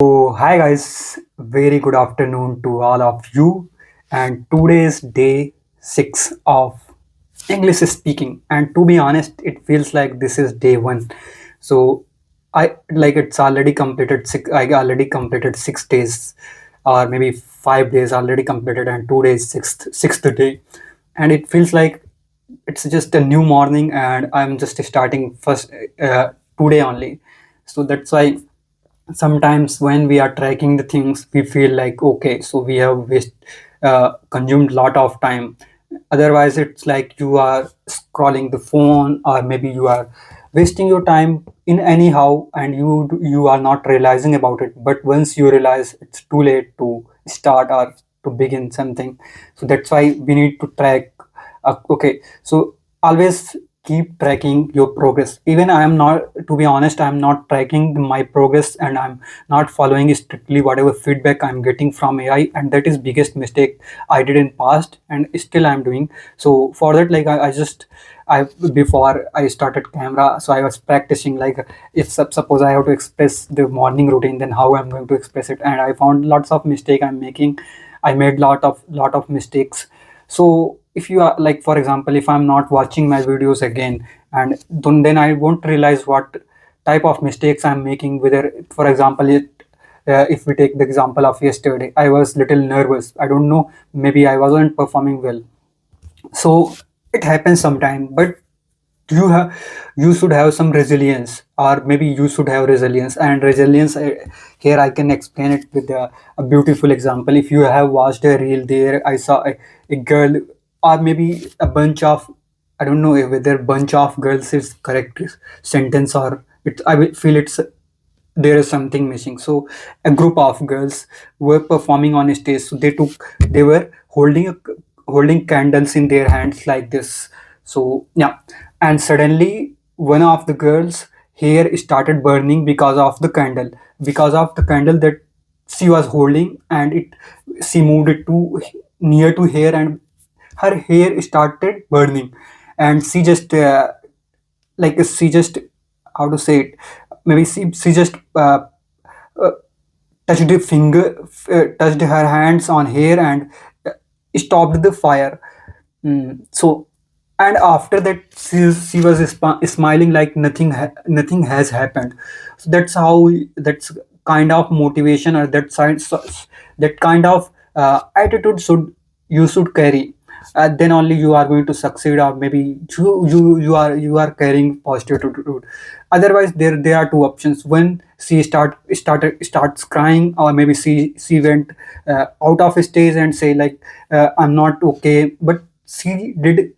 So, hi guys, very good afternoon to all of you. And today is day 6 of English speaking. And to be honest, it feels like this is day 1. So, I like it's already completed I already completed 6 days or maybe 5 days already completed, and 2 days sixth day. And it feels like it's just a new morning and I'm just starting first today only. So that's why sometimes when we are tracking the things we feel like okay, so we have consumed lot of time. Otherwise it's like you are scrolling the phone, or maybe you are wasting your time in anyhow, and you are not realizing about it, but once you realize it's too late to start or to begin something. So that's why we need to track. Okay, so always keep tracking your progress. Even I am not, to be honest, I am not tracking my progress, and I'm not following strictly whatever feedback I'm getting from AI, and that is biggest mistake I did in past and still I'm doing. So for that, like I just I before I started camera, so I was practicing like if suppose I have to express the morning routine, then how I'm going to express it, and I found lots of mistake I'm making. I made lot of mistakes. So if you are like, for example, if I'm not watching my videos again, and then I won't realize what type of mistakes I'm making. Whether, for example, if we take the example of yesterday, I was little nervous. I don't know, maybe I wasn't performing well. So it happens sometime, but you should have some resilience, or maybe you should have resilience. And resilience, here I can explain it with a beautiful example. If you have watched a reel, there I saw a girl, or maybe a bunch of, I don't know whether bunch of girls is correct sentence, or it I will feel it's there is something missing. So a group of girls were performing on a stage. So they were holding candles in their hands like this. So yeah, and suddenly one of the girls' hair started burning because of the candle that she was holding, and it she moved it to near to hair, and her hair started burning. And she just, how to say it, maybe she just uh, touched the touched her hands on hair, and uh, stopped the fire. So, and after that she was smiling like nothing has happened. So that's kind of motivation, or that kind of attitude should carry. Then only you are going to succeed, or maybe you are carrying positive attitude. Otherwise there are two options. When she starts crying, or maybe she went out of stage and say like, I'm not okay. But she did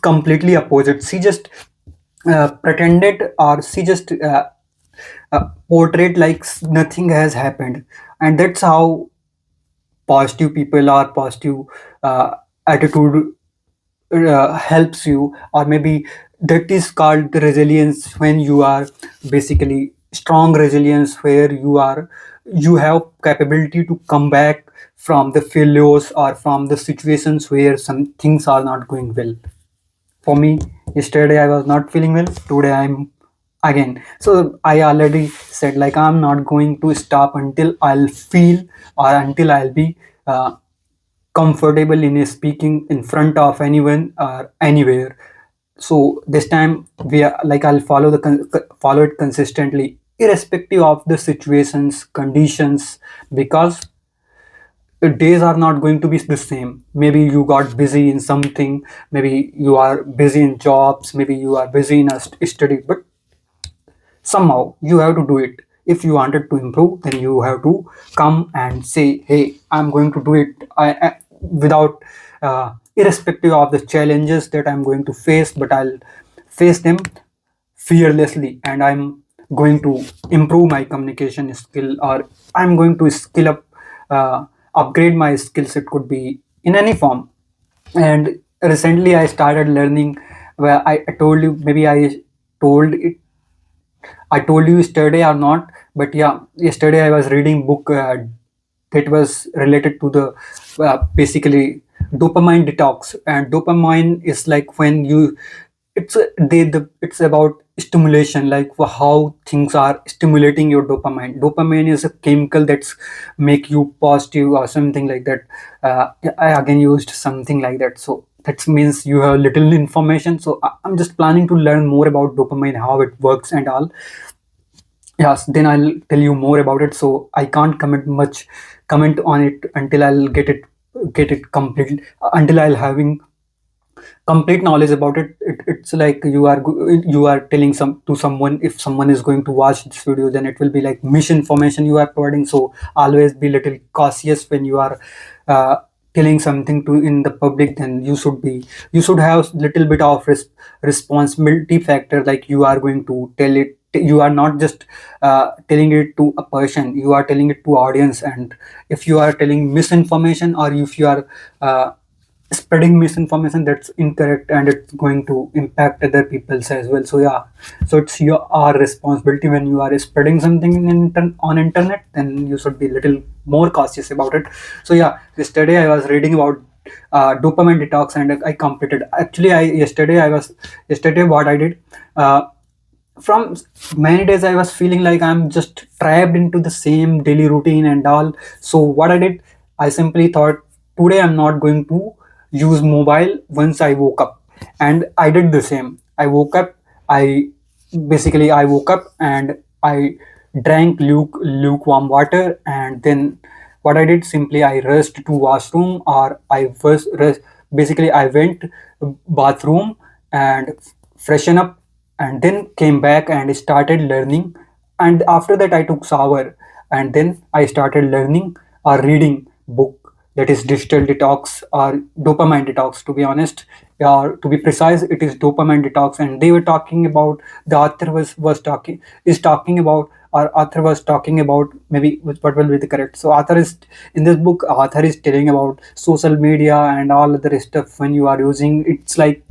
completely opposite. She just pretended, or she just portrayed like nothing has happened. And that's how positive people, or positive attitude helps you. Or maybe that is called the resilience, when you are basically strong resilience, where you have capability to come back from the failures, or from the situations where some things are not going well. For me, yesterday I was not feeling well, today I'm again. So I already said like I'm not going to stop until I'll feel, or until I'll be comfortable in speaking in front of anyone or anywhere. So this time we are like, I'll follow it consistently, irrespective of the situations, conditions, because the days are not going to be the same. Maybe you got busy in something, maybe you are busy in jobs, maybe you are busy in a study, but somehow you have to do it. If you wanted to improve, then you have to come and say, hey, I'm going to do it. Without irrespective of the challenges that I'm going to face, but I'll face them fearlessly, and I'm going to improve my communication skill, or I'm going to skill up, upgrade my skills. It could be in any form. And recently I started learning, where I told you, maybe told it I told you yesterday or not, but yeah, yesterday I was reading book that was related to the basically dopamine detox. And dopamine is like when it's about stimulation, like how things are stimulating your dopamine. Dopamine is a chemical that's make you positive or something like that. I again used something like that, so that means you have little information. So I'm just planning to learn more about dopamine, how it works and all. Yes, then I'll tell you more about it. So I can't comment on it until I'll get it complete, until I'll having complete knowledge about it. It's like you are telling someone. If someone is going to watch this video, then it will be like misinformation you are providing. So always be little cautious when you are uh, telling something to in the public. Then you should have little bit of responsibility factor, like you are going to tell it. You are not just telling it to a person, you are telling it to audience. And if you are telling misinformation, or if you are spreading misinformation, that's incorrect, and it's going to impact other people's as well. So yeah, so it's your our responsibility. When you are spreading something on internet, then you should be little more cautious about it. So yeah, yesterday I was reading about dopamine detox, and I completed. Actually, yesterday what I did, from many days I was feeling like I'm just trapped into the same daily routine and all. So what I did, I simply thought, today I'm not going to use mobile once I woke up. And I did the same. I woke up and I drank lukewarm water. And then what I did, simply I rushed to washroom, or I first rest basically I went bathroom and freshen up, and then came back and started learning. And after that I took shower, and then I started learning or reading book, that is digital detox or dopamine detox, to be honest. Or to be precise, it is dopamine detox. And they were talking about, the author was talking is talking about, or author was talking about, maybe what will be the correct. So author is, in this book, author is telling about social media and all other stuff. When you are using, it's like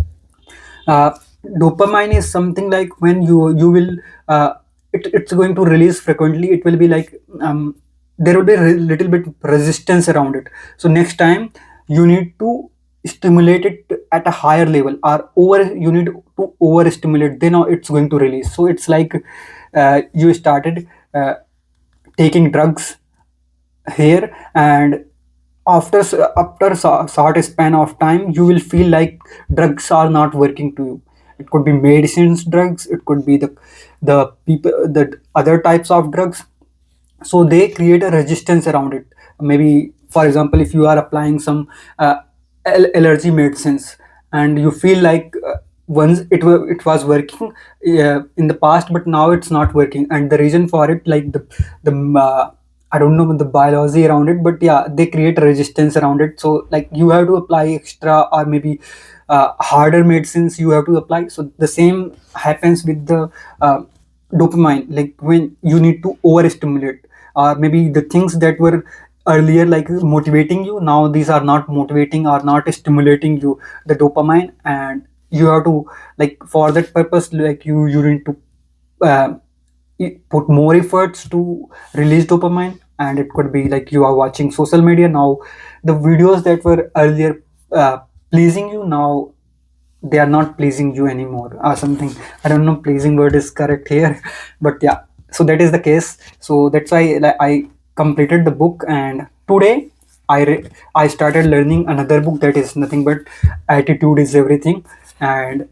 uh, dopamine is something like when you will it's going to release frequently. It will be like, there will be little bit resistance around it. So next time you need to stimulate it at a higher level, or you need to overstimulate, then it's going to release. So it's like you started taking drugs here, and short span of time you will feel like drugs are not working to you. It could be medicines drugs, it could be the people, the other types of drugs. So they create a resistance around it. Maybe, for example, if you are applying some allergy medicines, and you feel like once it was working in the past, but now it's not working. And the reason for it, like the I don't know the biology around it, but yeah, they create resistance around it. So like you have to apply extra, or maybe harder medicines you have to apply. So the same happens with the dopamine. Like when you need to overstimulate, or maybe the things that were earlier like motivating you, now these are not motivating or not stimulating you, the dopamine. And you have to, like, for that purpose, like you need to uh, put more efforts to release dopamine. And it could be like you are watching social media now, the videos that were earlier pleasing you, now they are not pleasing you anymore, or something. I don't know pleasing word is correct here but yeah, so that is the case. So that's why, like, I completed the book. And today I started learning another book, that is nothing but Attitude is Everything. And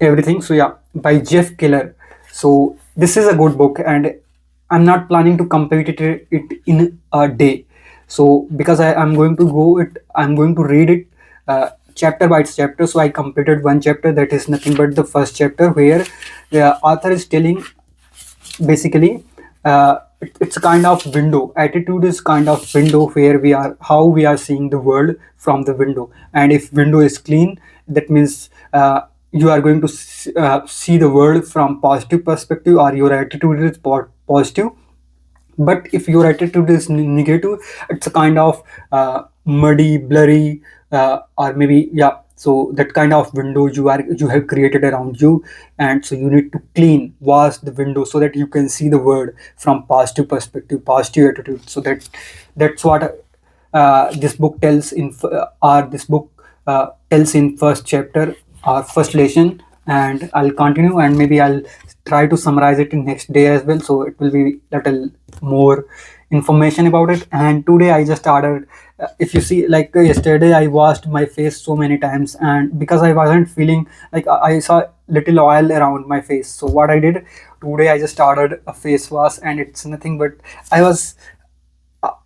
everything, so yeah, by Jeff Keller. So this is a good book, and I'm not planning to complete it in a day. So because I'm going to read it chapter by chapter. So I completed one chapter, that is nothing but the first chapter, where the author is telling, basically, it's a kind of window. Attitude is kind of window, where we are, how we are seeing the world from the window. And if window is clean, that means you are going to see the world from positive perspective, or your attitude is positive. But if your attitude is negative, it's a kind of muddy, blurry, or maybe, yeah, so that kind of window you have created around you. And so you need to wash the window, so that you can see the world from positive perspective, positive attitude. So that's what this book tells in f- or this book tells in first chapter. our first lesson, and I'll continue, and maybe I'll try to summarize it in next day as well, so it will be little more information about it. And today I just ordered, if you see, like yesterday I washed my face so many times, and because I wasn't feeling like I saw little oil around my face, so what I did today, I just ordered a face wash, and it's nothing but I was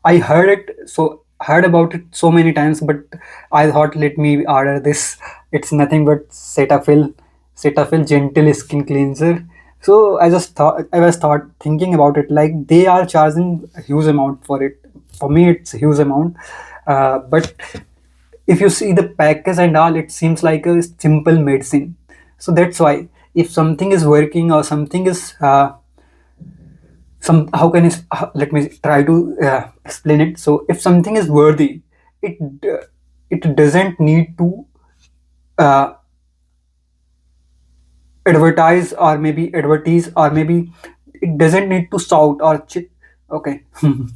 I heard it, so heard about it so many times, but I thought let me order this. It's nothing but Cetaphil gentle skin cleanser. So I was thought thinking about it, like they are charging a huge amount for it. For me, it's a huge amount, but if you see the package and all, it seems like a simple medicine. So that's why if something is working or something is some how can let me try to explain it. So if something is worthy, it it doesn't need to uh, advertise, or maybe it doesn't need to shout or okay.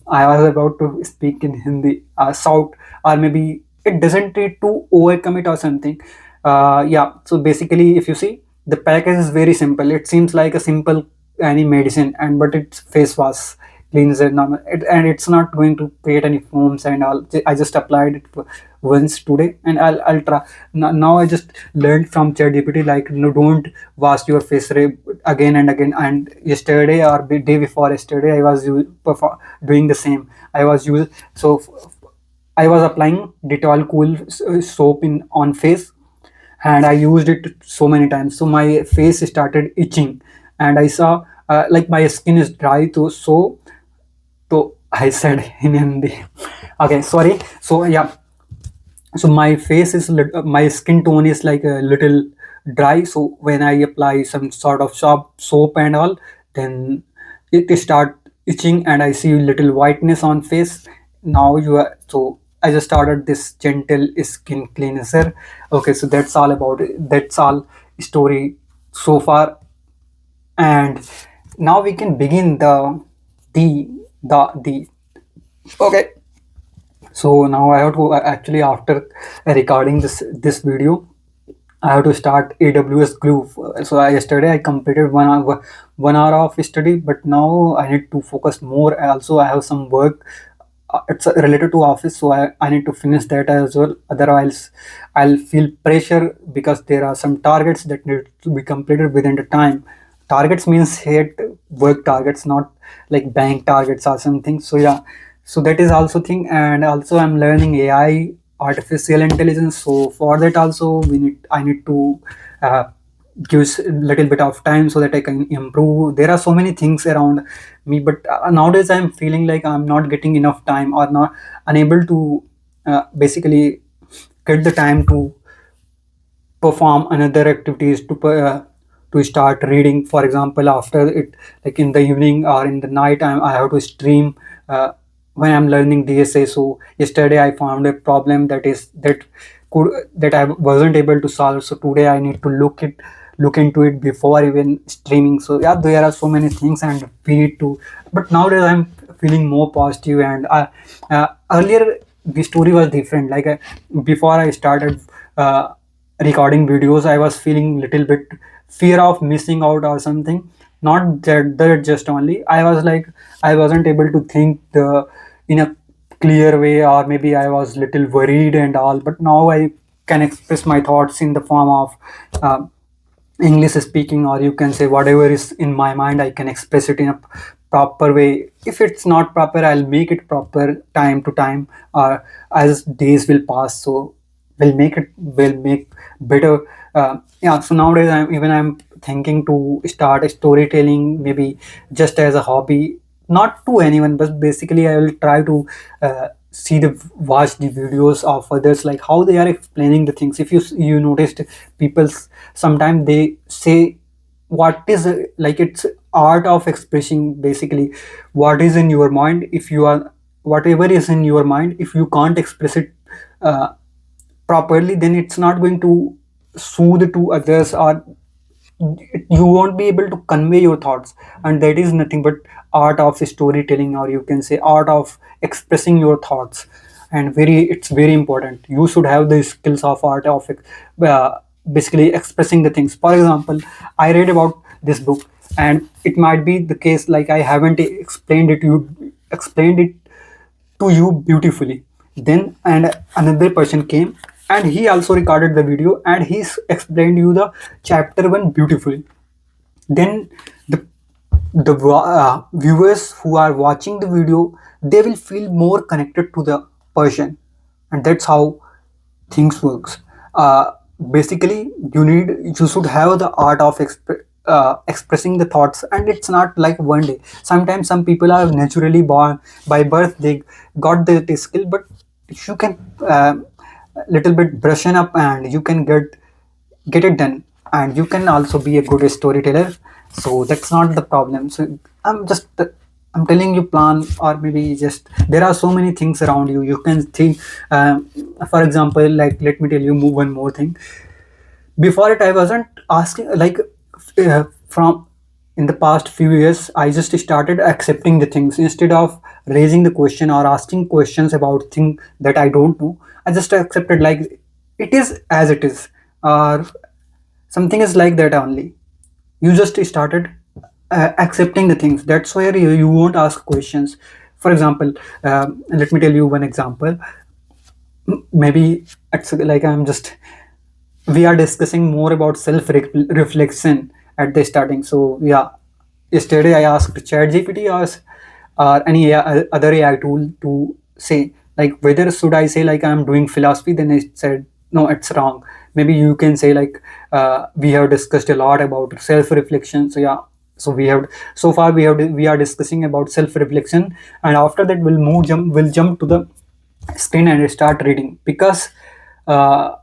I was about to speak in Hindi, shout, or maybe it doesn't need to overcome it or something. Yeah, so basically if you see, the package is very simple. It seems like a simple any medicine, and but it's face wash cleanser normal and it's not going to create any foams and all. I just applied it once today, and I'll try. Now I just learned from ChatGPT, like, no, don't wash your face again and again. And yesterday or the day before yesterday, I was doing the same. I was using, so I was applying Dettol Cool soap in on face, and I used it so many times. So my face started itching, and I saw like my skin is dry too. So I said in Hindi. Okay, sorry. So yeah, so my face is my skin tone is like a little dry. So when I apply some sort of soap and all, then it start itching, and I see little whiteness on face. Now you are, so I just started this gentle skin cleanser. Okay, so that's all about it. That's all story so far, and now we can begin the the okay. So now I have to actually, after recording this video, I have to start AWS Glue. So yesterday I completed 1 hour of study, but now I need to focus more. Also, I have some work. It's related to office, so I need to finish that as well. Otherwise, I'll feel pressure because there are some targets that need to be completed within the time. Targets means hit work targets, not like bank targets or something. So yeah, so that is also thing. And also I'm learning AI, artificial intelligence. So for that also I need to uh, give a little bit of time so that I can improve. There are so many things around me, but nowadays I'm feeling like I'm not getting enough time, or not unable to basically get the time to perform another activities, to start reading. For example, after it, like in the evening or in the night, I have to stream when I'm learning DSA. So yesterday I found a problem that I wasn't able to solve. So today I need to look into it before even streaming. So yeah, there are so many things, and we need to. But nowadays I'm feeling more positive, and earlier the story was different. Like before I started recording videos, I was feeling little bit fear of missing out or something. Not that just only, I was like, I wasn't able to think the in a clear way, or maybe I was little worried and all. But now I can express my thoughts in the form of uh, English speaking, or you can say whatever is in my mind, I can express it in a proper way. If it's not proper, I'll make it proper time to time, or as days will pass. So will make better. Yeah. So nowadays, I'm thinking to start storytelling, maybe just as a hobby, not to anyone, but basically I will try to watch the videos of others, like how they are explaining the things. If you noticed, people sometimes they say what is like, it's art of expressing basically what is in your mind. If you are, whatever is in your mind, if you can't express it uh, properly, then it's not going to soothe to others, or you won't be able to convey your thoughts. And that is nothing but art of storytelling, or you can say art of expressing your thoughts. And it's very important, you should have the skills of art of basically expressing the things. For example, I read about this book, and it might be the case like I haven't explained it to you beautifully. Then and another person came, and he also recorded the video, and explained you the chapter 1 beautifully. Then the viewers who are watching the video, they will feel more connected to the person, and that's how things works. uh, Basically, you should have the art of expressing the thoughts, and it's not like one day. Sometimes some people are naturally born by birth, they got the skill, but you can little bit brushing up, and you can get it done, and you can also be a good storyteller. So that's not the problem. So I'm telling you, plan, or maybe just there are so many things around you. You can think, for example, like let me tell you one more thing. Before it, I wasn't asking like from in the past few years, I just started accepting the things instead of raising the question or asking questions about thing that I don't know. I just accepted like it is as it is, or something is like that only. You just started accepting the things. That's where you won't ask questions. For example, let me tell you one example. Maybe it's like I'm just we are discussing more about self reflection at the starting. So yeah, yesterday I asked ChatGPT or any other AI tool to say like whether should I say like I'm doing philosophy. Then it said no, it's wrong. Maybe you can say like we have discussed a lot about self reflection. So yeah, so so far we are discussing about self reflection, and after that we'll jump to the screen and start reading, because uh,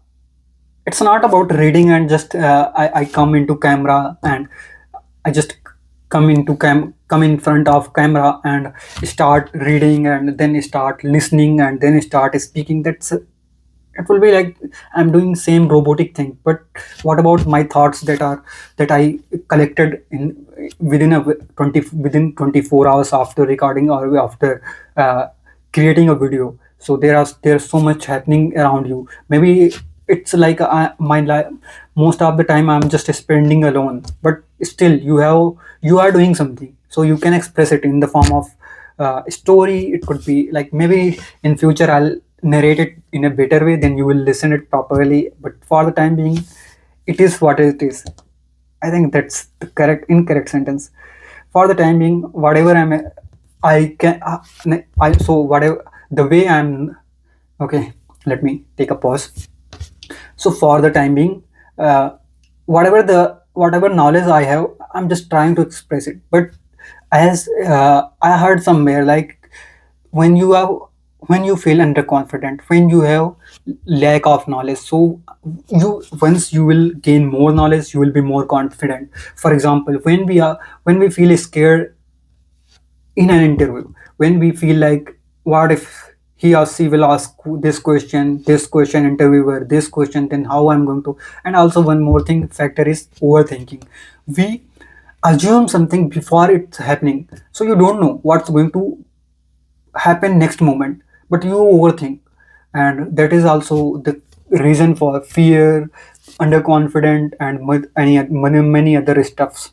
it's not about reading and just I come into camera and I just come in front of camera and start reading and then start listening and then start speaking. That's it will be like I'm doing same robotic thing. But what about my thoughts that I collected in within a 20 within 24 hours after recording or after uh, creating a video? So there's so much happening around you. Maybe it's like my life, most of the time I'm just spending alone, but still you are doing something, so you can express it in the form of story. It could be like maybe in future I'll narrate it in a better way, then you will listen it properly. But for the time being, it is what it is. I think that's the incorrect sentence. For the time being, whatever I can I so whatever the way I'm. Okay, let me take a pause. So for the time being, uh, whatever knowledge I have, I'm just trying to express it. But as I heard somewhere, like when you are when you feel underconfident, when you have lack of knowledge, so you once you will gain more knowledge, you will be more confident. For example, when we feel scared in an interview, when we feel like what if he or she will ask this question, interviewer this question, then how I'm going to. And also one more thing factor is overthinking. We assume something before it's happening, so you don't know what's going to happen next moment, but you overthink. And that is also the reason for fear, underconfident, and many other stuffs.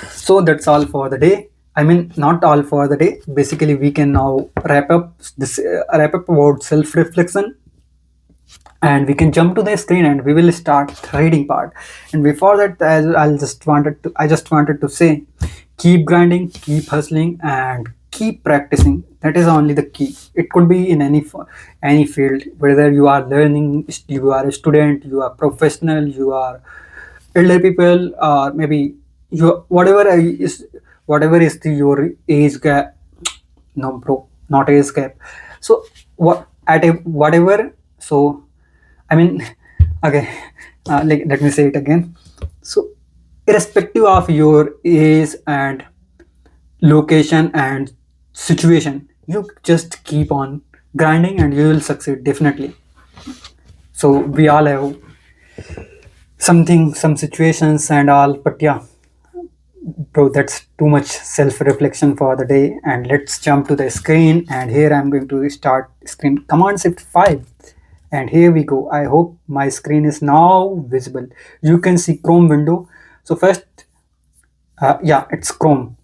So that's all for the day. I mean, not all for the day. Basically, we can now wrap up about self reflection, and we can jump to the screen and we will start the reading part. And before that, I just wanted to say, keep grinding, keep hustling, and keep practicing. That is only the key. It could be in any field, whether you are learning, you are a student, you are professional, you are elder people, or maybe you whatever is your age gap. No bro, not age gap. So what at a whatever. So I mean, okay, let me say it again. So irrespective of your age and location and situation, you just keep on grinding and you will succeed definitely. So we all have some situations and all, but yeah, bro, that's too much self-reflection for the day. And let's jump to the screen, and here I'm going to start screen command shift 5. And here we go. I hope my screen is now visible. You can see Chrome window. So first, yeah, it's Chrome.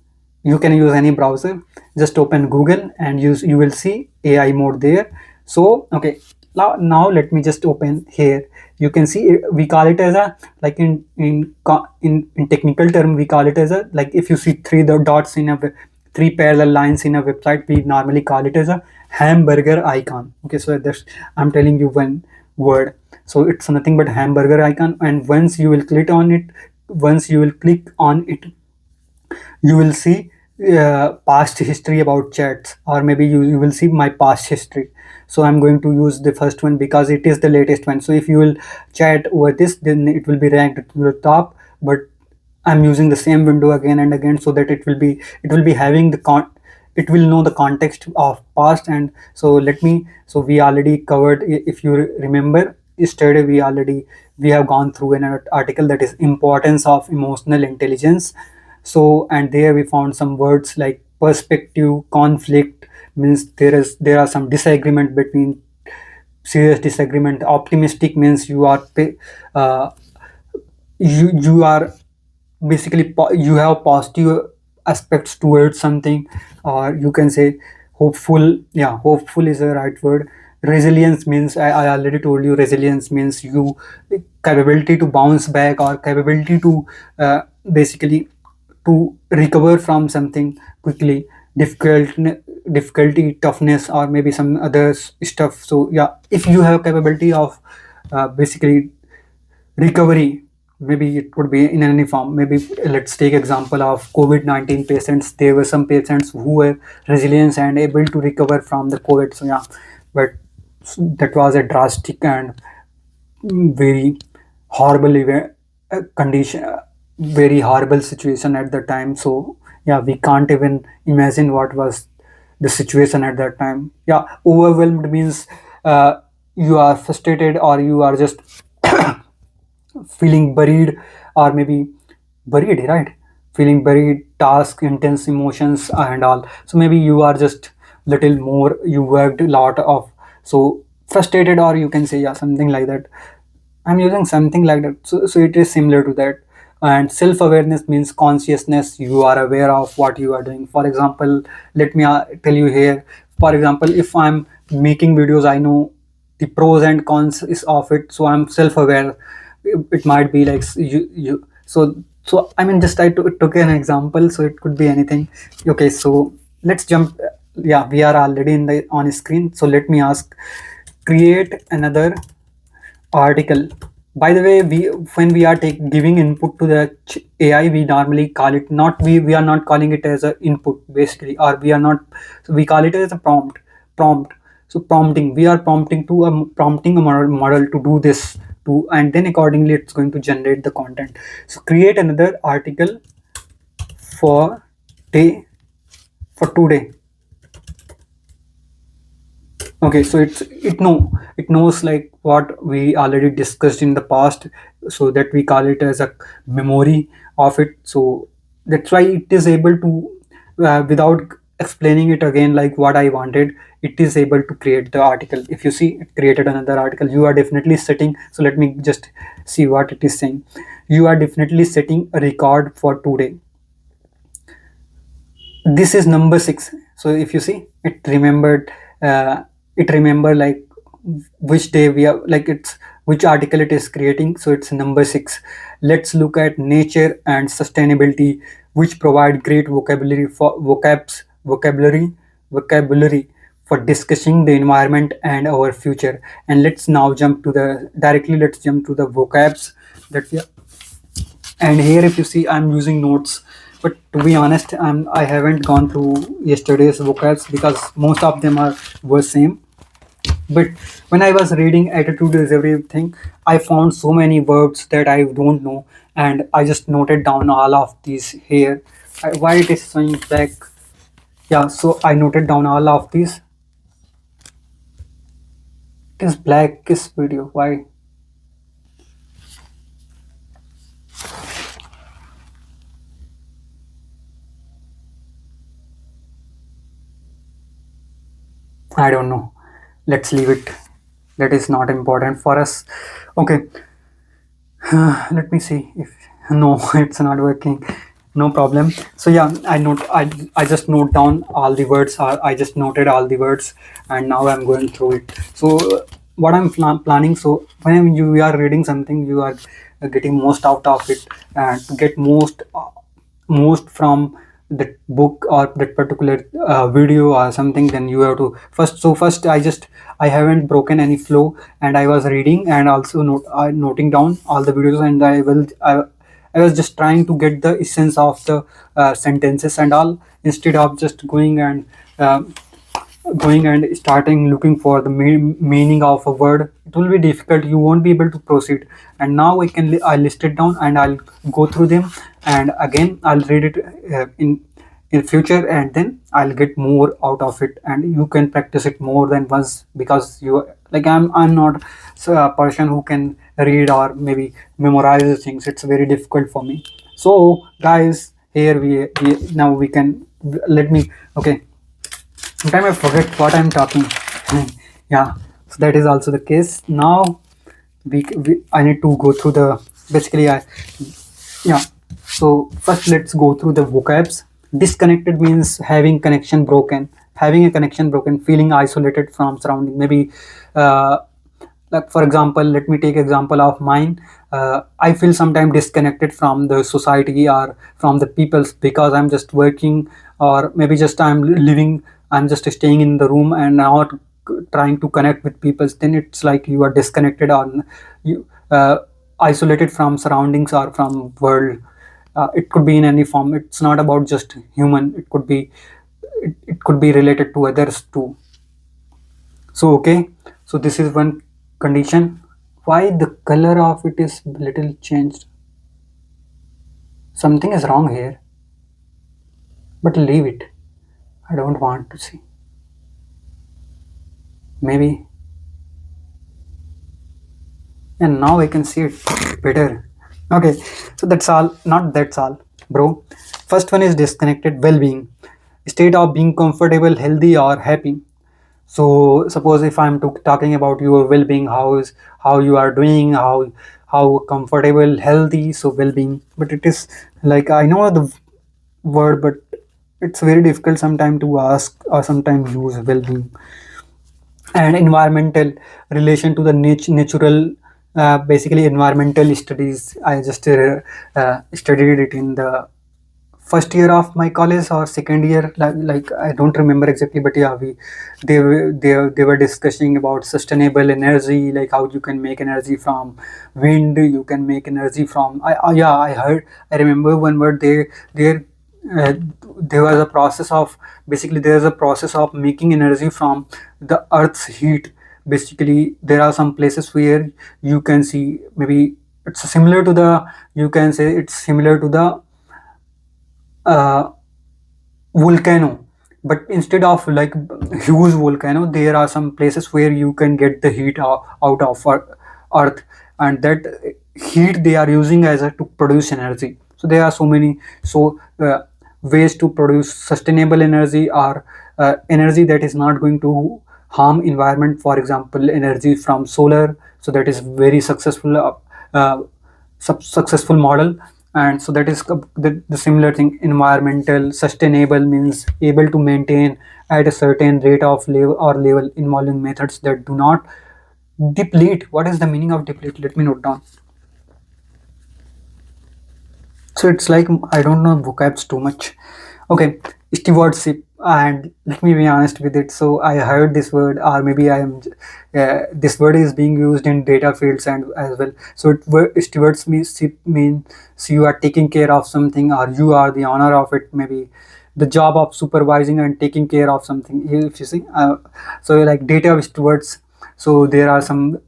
You can use any browser. Just open Google and you will see AI mode there. So okay, now let me just open here. You can see we call it as a, like in technical term, we call it as a, like if you see three dots in a three parallel lines in a website, we normally call it as a hamburger icon. Okay, so that's, I'm telling you one word. So it's nothing but hamburger icon, and once you will click on it, you will see past history about chats, or maybe you will see my past history. So I'm going to use the first one because it is the latest one. So if you will chat over this, then it will be ranked to the top, but I'm using the same window again and again, so that it will be having the it will know the context of past. And so we already covered, if you remember yesterday, we have gone through an article that is importance of emotional intelligence. So, and there we found some words like perspective, conflict, means there are some disagreement between, serious disagreement. Optimistic means uh, you are basically you have positive aspects towards something, or you can say hopeful. Yeah, hopeful is the right word. Resilience means, I already told you, resilience means you capability to bounce back, or capability to basically to recover from something quickly. Difficulty, toughness, or maybe some other stuff. So yeah, if you have capability of basically recovery, maybe it could be in any form. Maybe let's take example of COVID-19 patients. There were some patients who were resilient and able to recover from the COVID. So yeah, but that was a drastic and very horrible condition, very horrible situation at the time. So yeah, we can't even imagine what was the situation at that time. Yeah, overwhelmed means you are frustrated, or you are just feeling buried, or maybe buried, right? Feeling buried, task, intense emotions and all. So maybe you are just little more, you worked a lot of, so frustrated, or you can say, yeah, something like that. I'm using something like that. So it is similar to that. And self-awareness means consciousness. You are aware of what you are doing. For example, let me tell you here. For example, if I'm making videos, I know the pros and cons is of it. So I'm self-aware. It might be like you. So I mean, just I took an example. So it could be anything. Okay, so let's jump. Yeah, we are already in the on screen. So let me ask, create another article. By the way, when we are giving input to the AI, we normally call it, not we are not calling it as a input basically, or we are not, so we call it as a prompt. So prompting, we are prompting a model to do this, to, and then accordingly it's going to generate the content. So create another article for day for today. Okay, so it knows like what we already discussed in the past, so that we call it as a memory of it. So that's why it is able to, without explaining it again like what I wanted, it is able to create the article. If you see, it created another article. You are definitely setting, so let me just see what it is saying. You are definitely setting a record for today. This is number 6. So if you see, it remember like which day we are, like it's which article it is creating. So it's number 6. Let's look at nature and sustainability, which provide great vocabulary for discussing the environment and our future. And let's jump to the vocabs that we are. And here if you see, I'm using notes, but to be honest, I haven't gone through yesterday's vocabs because most of them were same. But when I was reading attitude is everything, I found so many verbs that I don't know, and I just noted down all of these here. Why it is showing black? Yeah, so I noted down all of these. It is black this video. Why? I don't know. Let's leave it. that is not important for us. Okay, let me see if no, it's not working. No problem. So yeah, I just note down all the words. I just noted all the words, and now I'm going through it. So what I'm planning. So when you are reading something, you are getting most out of it, and to get most from that book or that particular video or something, then you have to first I haven't broken any flow, and I was reading and also noting down all the videos, and I was just trying to get the essence of the sentences and all, instead of just uh, going and starting looking for the meaning of a word. It will be difficult, you won't be able to proceed. And now I list it down and I'll go through them, and again I'll read it in future, and then I'll get more out of it, and you can practice it more than once, because you like I'm not a person who can read or maybe memorize things. It's very difficult for me. So guys, here we now we can let me okay. Sometimes I forget what I'm talking. Yeah, so that is also the case. Now I need to go through the basically I yeah. So first let's go through the vocabs. Disconnected means having connection broken, having a connection broken, feeling isolated from surrounding. Maybe uh, like for example, let me take example of mine. I feel sometimes disconnected from the society or from the peoples, because I'm just working, or maybe just I'm just staying in the room and not trying to connect with people. Then it's like you are disconnected, or you isolated from surroundings or from world. It could be in any form. It's not about just human. It could be related to others too. So okay, so this is one condition. Why the color of it is little changed? Something is wrong here, but leave it. I don't want to see. Maybe, and now I can see it better. Okay, so that's all. Not that's all, bro. First one is disconnected well-being, state of being comfortable, healthy, or happy. So suppose if I'm talking about your well-being, how you are doing, how comfortable, healthy, so well-being. But it is like, I know the word, but it's very difficult sometimes to ask or sometimes use well-being. And environmental, relation to the natural, basically environmental studies. I just studied it in the first year of my college or second year, like I don't remember exactly, but yeah, they were discussing about sustainable energy, like how you can make energy from wind, you can make energy from yeah, I heard, I remember one word. There uh, there was a process of, basically there's a process of making energy from the earth's heat. Basically there are some places where you can see, maybe it's similar to the, you can say it's similar to the uh, volcano, but instead of like huge volcano, there are some places where you can get the heat out of earth, and that heat they are using as a to produce energy. So there are so many ways to produce sustainable energy, or energy that is not going to harm environment. For example, energy from solar, so that is very successful, successful model. And so that is the similar thing. Environmental sustainable means able to maintain at a certain rate of level involving methods that do not deplete. What is the meaning of deplete? Let me note down. So it's like, I don't know vocabs too much. Okay, stewardship, and let me be honest with it. So I heard this word, or maybe I am this word is being used in data fields and as well. So stewardship means you are taking care of something, or you are the owner of it. Maybe the job of supervising and taking care of something, if you see. So like data stewards, so there are some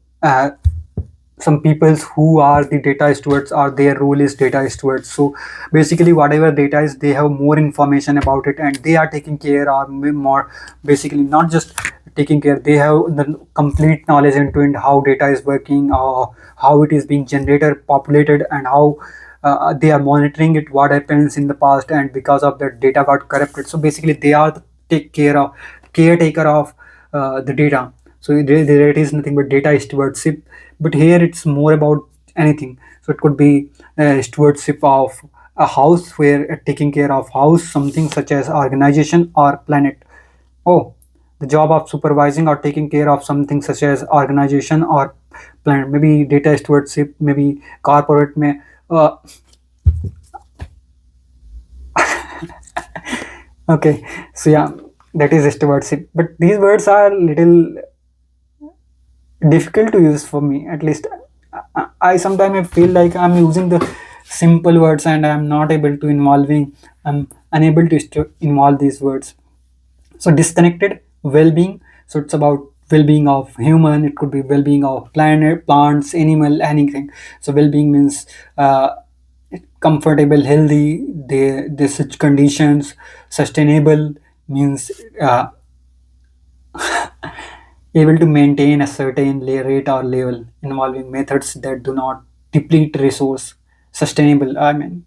peoples who are the data stewards, or their role is data stewards. So basically whatever data is, they have more information about it, and they are taking care, or more, basically not just taking care, they have the complete knowledge into it, how data is working, how it is being generated, populated, and how they are monitoring it, what happens in the past, and because of that data got corrupted. So basically they are the take care of caretaker of the data. So there it is nothing but data stewardship, but here it's more about anything. So it could be stewardship of a house, where taking care of house, something such as organization or planet. Oh, the job of supervising or taking care of something such as organization or planet. Maybe data stewardship, maybe corporate may. Uh, okay, so yeah, that is stewardship. But these words are little difficult to use for me. At least I sometimes feel like I'm using the simple words and I'm not able to involving. I'm unable to involve these words. So disconnected well-being. So it's about well-being of human. It could be well-being of planet, plants, animal, anything. So well-being means comfortable, healthy. They such conditions. Sustainable means able to maintain a certain rate or level, involving methods that do not deplete resource. Sustainable, I mean,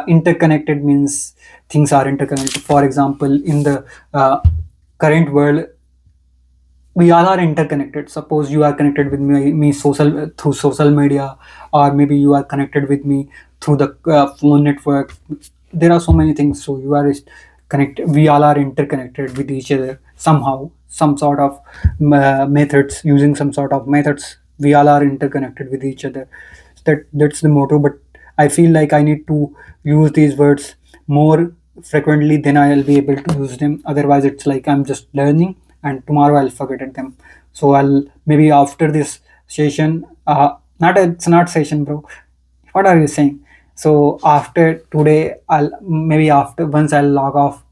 interconnected means things are interconnected. For example, in the current world, we all are interconnected. Suppose you are connected with me social through social media, or maybe you are connected with me through the phone network. There are so many things. So you are connected. We all are interconnected with each other somehow. Some sort of methods, using some sort of methods. We all are interconnected with each other. That's the motto. But I feel like I need to use these words more frequently, then I'll be able to use them. Otherwise, it's like I'm just learning, and tomorrow I'll forget it them. So I'll maybe after this session, not it's not session, bro. What are you saying? So after today, I'll maybe after once I'll log off.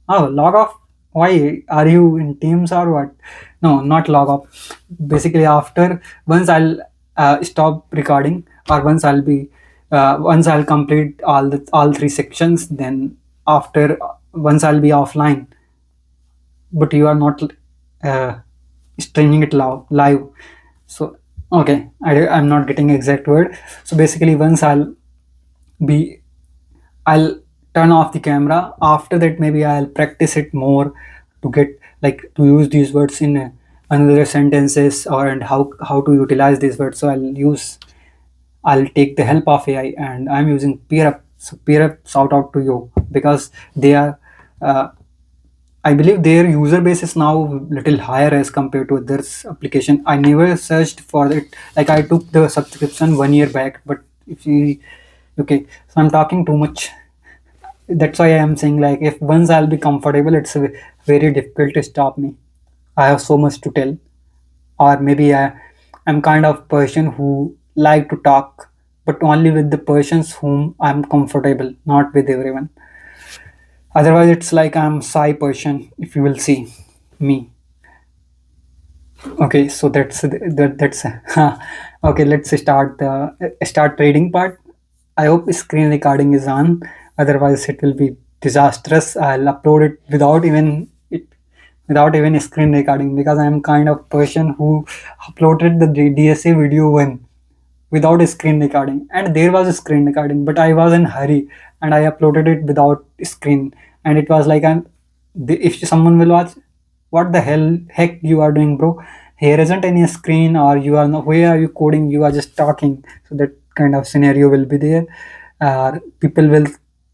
Oh, log off? Why? Are you in Teams or what? No, not log off. Basically, after once I'll stop recording, or once I'll complete all three sections, then after once I'll be offline. But you are not uh, streaming it live. So okay, I'm not getting exact word. So basically, once be I'll turn off the camera. After that, maybe I'll practice it more to get like to use these words in another sentences, or and how to utilize these words. So I'll take the help of AI, and I'm using PeerUp. So PeerUp, shout out to you, because they are. I believe their user base is now little higher as compared to others application. I never searched for it. Like I took the subscription 1 year back, but if you okay, so I'm talking too much. That's why I am saying, like, if once I'll be comfortable, it's very difficult to stop me. I have so much to tell, or maybe I'm kind of person who like to talk, but only with the persons whom I'm comfortable, not with everyone. Otherwise, it's like I'm shy person. If you will see me. Okay, so that's okay. Let's start trading part. I hope screen recording is on. Otherwise, it will be disastrous. I'll upload it without even screen recording, because I am kind of person who uploaded the DSA video one without a screen recording, and there was a screen recording, but I was in hurry and I uploaded it without screen, and it was like if someone will watch, what the heck you are doing, bro? Here isn't any screen, or you are not, where are you coding, you are just talking. So that kind of scenario will be there. People will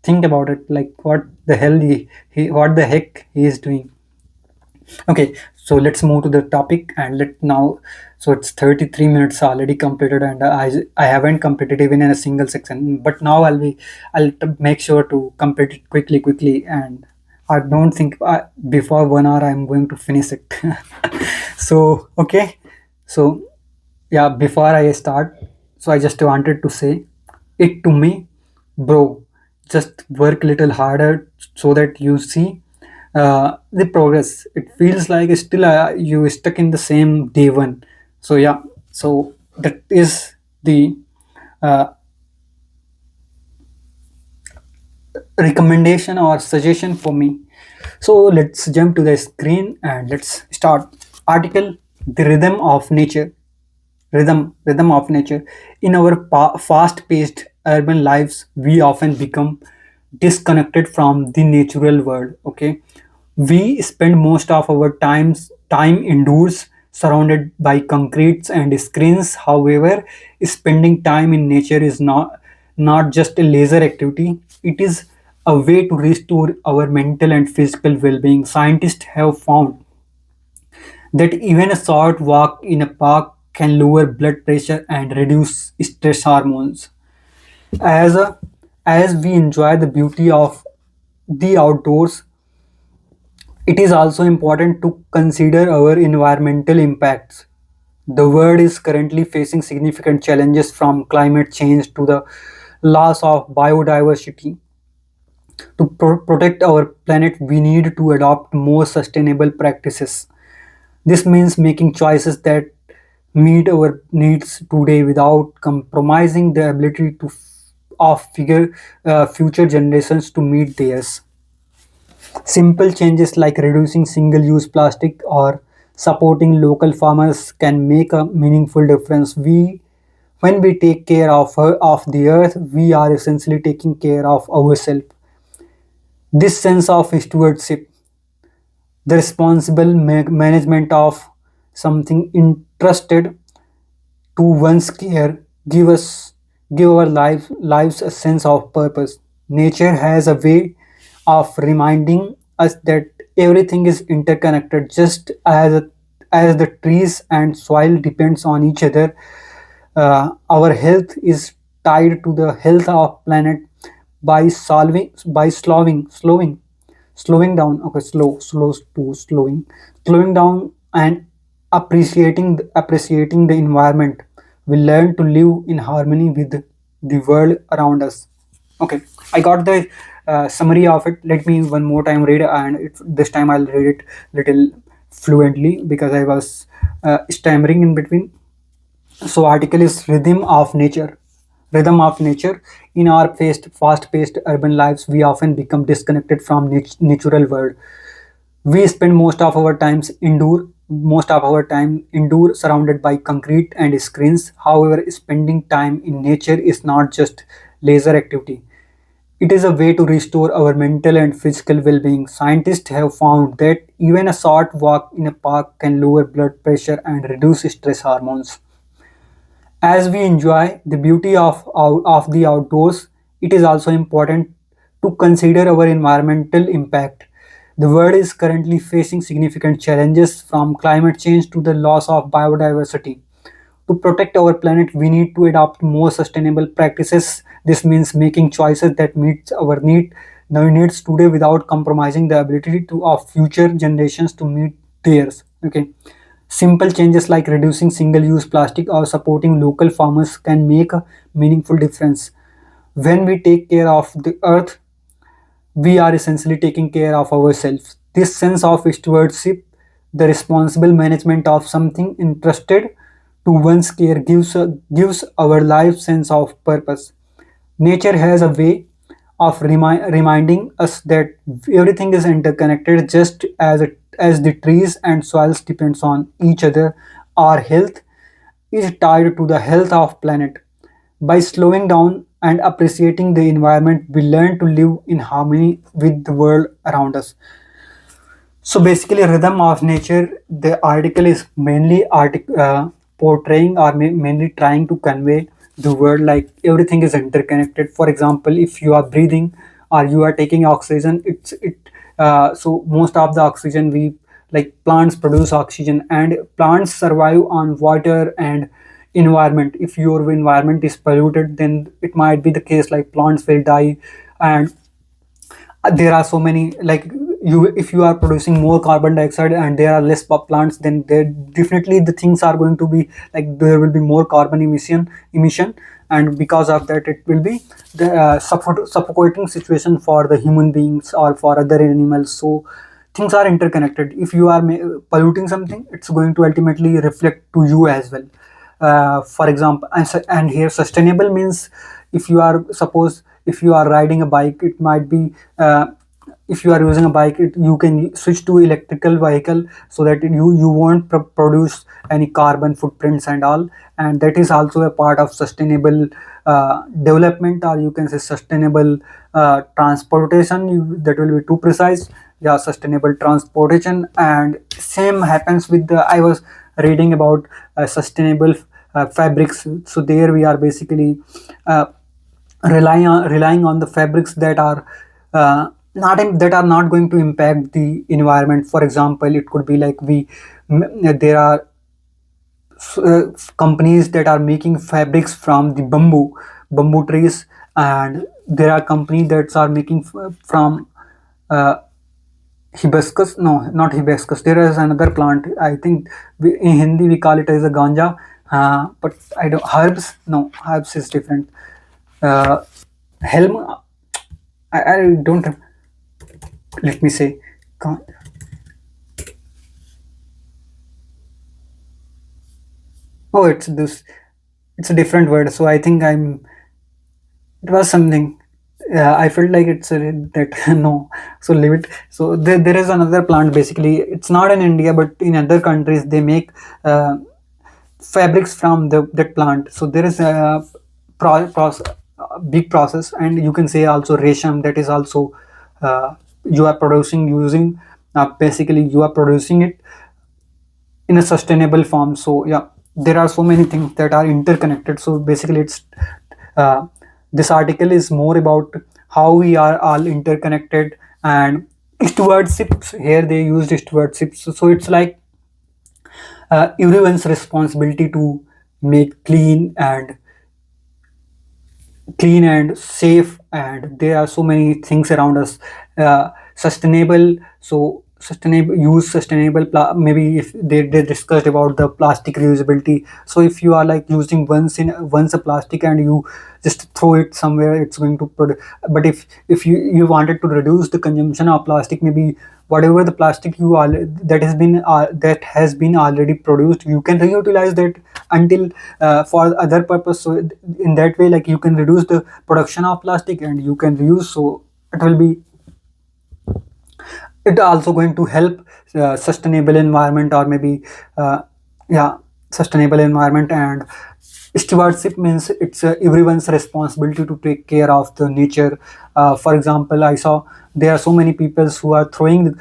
think about it like, what the hell what the heck he is doing. Okay, so let's move to the topic, and let now. So it's 33 minutes already completed, and I haven't completed even in a single section. But now make sure to complete it quickly, and I don't think before 1 hour I'm going to finish it. So okay, so yeah, before I start, so I just wanted to say it to me, bro. Just work a little harder so that you see the progress. It feels like still you stuck in the same day one. So yeah, so that is the uh, recommendation or suggestion for me. So let's jump to the screen and let's start. Article: the rhythm of nature. Rhythm of nature. In our fast-paced urban lives, we often become disconnected from the natural world. Okay, we spend most of our time indoors, surrounded by concretes and screens. However, spending time in nature is not just a leisure activity, it is a way to restore our mental and physical well-being. Scientists have found that even a short walk in a park can lower blood pressure and reduce stress hormones. As, a, as we enjoy the beauty of the outdoors, it is also important to consider our environmental impacts. The world is currently facing significant challenges from climate change to the loss of biodiversity. To protect our planet, we need to adopt more sustainable practices. This means making choices that meet our needs today without compromising the ability of future generations to meet theirs. Simple changes like reducing single-use plastic or supporting local farmers can make a meaningful difference. When we take care of the earth, we are essentially taking care of ourselves. This sense of stewardship, the responsible management of something entrusted to one's care, give our lives a sense of purpose. Nature has a way of reminding us that everything is interconnected, just as the trees and soil depends on each other. Our health is tied to the health of planet by slowing down. Okay, slowing down and appreciating the environment. We learn to live in harmony with the world around us. Okay, I got the summary of it. Let me one more time read, and this time I'll read it little fluently because I was stammering in between. So article is rhythm of nature. Rhythm of nature. In our fast-paced urban lives, we often become disconnected from natural world. We spend most of our time indoor surrounded by concrete and screens. However, spending time in nature is not just leisure activity. It is a way to restore our mental and physical well-being. Scientists have found that even a short walk in a park can lower blood pressure and reduce stress hormones. As we enjoy the beauty of the outdoors, it is also important to consider our environmental impact. The world is currently facing significant challenges from climate change to the loss of biodiversity. To protect our planet, we need to adopt more sustainable practices. This means making choices that meet our needs today without compromising the ability of future generations to meet theirs. Okay. Simple changes like reducing single-use plastic or supporting local farmers can make a meaningful difference. When we take care of the earth, we are essentially taking care of ourselves. This sense of stewardship, the responsible management of something entrusted to one's care, gives our life sense of purpose. Nature has a way of reminding us that everything is interconnected, just as the trees and soils depends on each other. Our health is tied to the health of planet. By slowing down and appreciating the environment, we learn to live in harmony with the world around us. So basically, rhythm of nature. The article is mainly portraying or mainly trying to convey the word like everything is interconnected. For example, if you are breathing or you are taking oxygen, so most of the oxygen we like plants produce oxygen, and plants survive on water and environment. If your environment is polluted, then it might be the case like plants will die. And there are so many like you if you are producing more carbon dioxide and there are less plants, then there definitely the things are going to be like there will be more carbon emission, and because of that it will be the suffocating situation for the human beings or for other animals. So things are interconnected. If you are polluting something, it's going to ultimately reflect to you as well. For example, and here sustainable means, if you are suppose if you are riding a bike, it might be if you are using a bike, you can switch to electrical vehicle so that you won't produce any carbon footprints and all. And that is also a part of sustainable development, or you can say sustainable transportation. That will be too precise. Yeah, sustainable transportation. And same happens with the I was reading about sustainable fabrics. So there we are basically uh, relying on the fabrics that are that are not going to impact the environment. For example, it could be like there are companies that are making fabrics from the bamboo trees, and there are companies that are making from uh, hibiscus. No, not hibiscus, there is another plant, I think in Hindi we call it as a ganja, but I don't, herbs, no, herbs is different. uh, helm, I don't, let me say, oh, it's this, it's a different word, so I think it was something. I felt like it's that no, so leave it. So there is another plant. Basically, it's not in India, but in other countries they make uh, fabrics from that plant. So there is a big process, and you can say also resham. That is also you are producing using. Basically, you are producing it in a sustainable form. So yeah, there are so many things that are interconnected. So basically it's uh, this article is more about how we are all interconnected, and stewardships, here they used stewardships. So it's like everyone's responsibility to make clean and safe, and there are so many things around us. Sustainable, so sustainable use, sustainable maybe if they discussed about the plastic reusability. So if you are like using once a plastic and you just throw it somewhere, it's going to but if you wanted to reduce the consumption of plastic, maybe whatever the plastic that has been already produced, you can reutilize that until for other purpose. So in that way, like, you can reduce the production of plastic and you can reuse. So it will be, it also going to help sustainable environment, or maybe yeah, sustainable environment. And stewardship means it's everyone's responsibility to take care of the nature. For example, I saw there are so many people who are throwing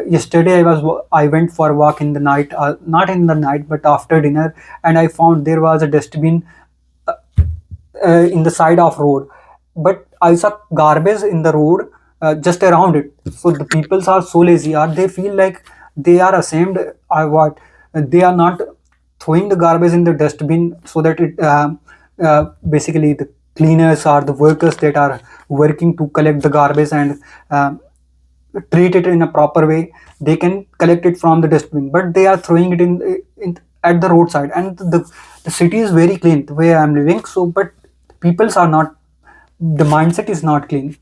yesterday I went for a walk in the night, not in the night but after dinner, and I found there was a dustbin in the side of road, but I saw garbage in the road just around it. So the peoples are so lazy, or they feel like they are ashamed, or what, they are not throwing the garbage in the dustbin, so that it basically the cleaners or the workers that are working to collect the garbage and treat it in a proper way, they can collect it from the dustbin, but they are throwing it in at the roadside. And the city is very clean the way I'm living, so but peoples are not, the mindset is not clean.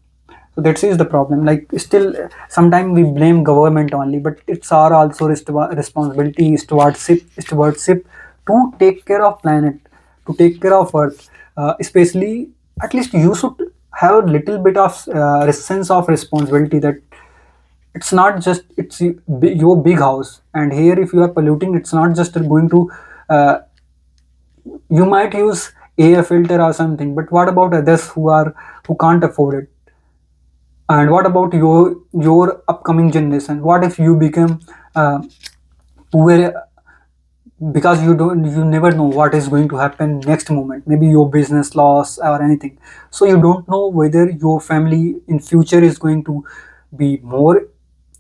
So that is the problem. Like, still sometimes we blame government only, but it's our also responsibility, stewardship to take care of planet, to take care of earth. Especially, at least you should have a little bit of sense of responsibility, that it's not just it's your big house, and here if you are polluting, it's not just going to uh, you might use air filter or something, but what about others who can't afford it? And what about your upcoming generation? What if you become poor, because you never know what is going to happen next moment, maybe your business loss or anything. So you don't know whether your family in future is going to be more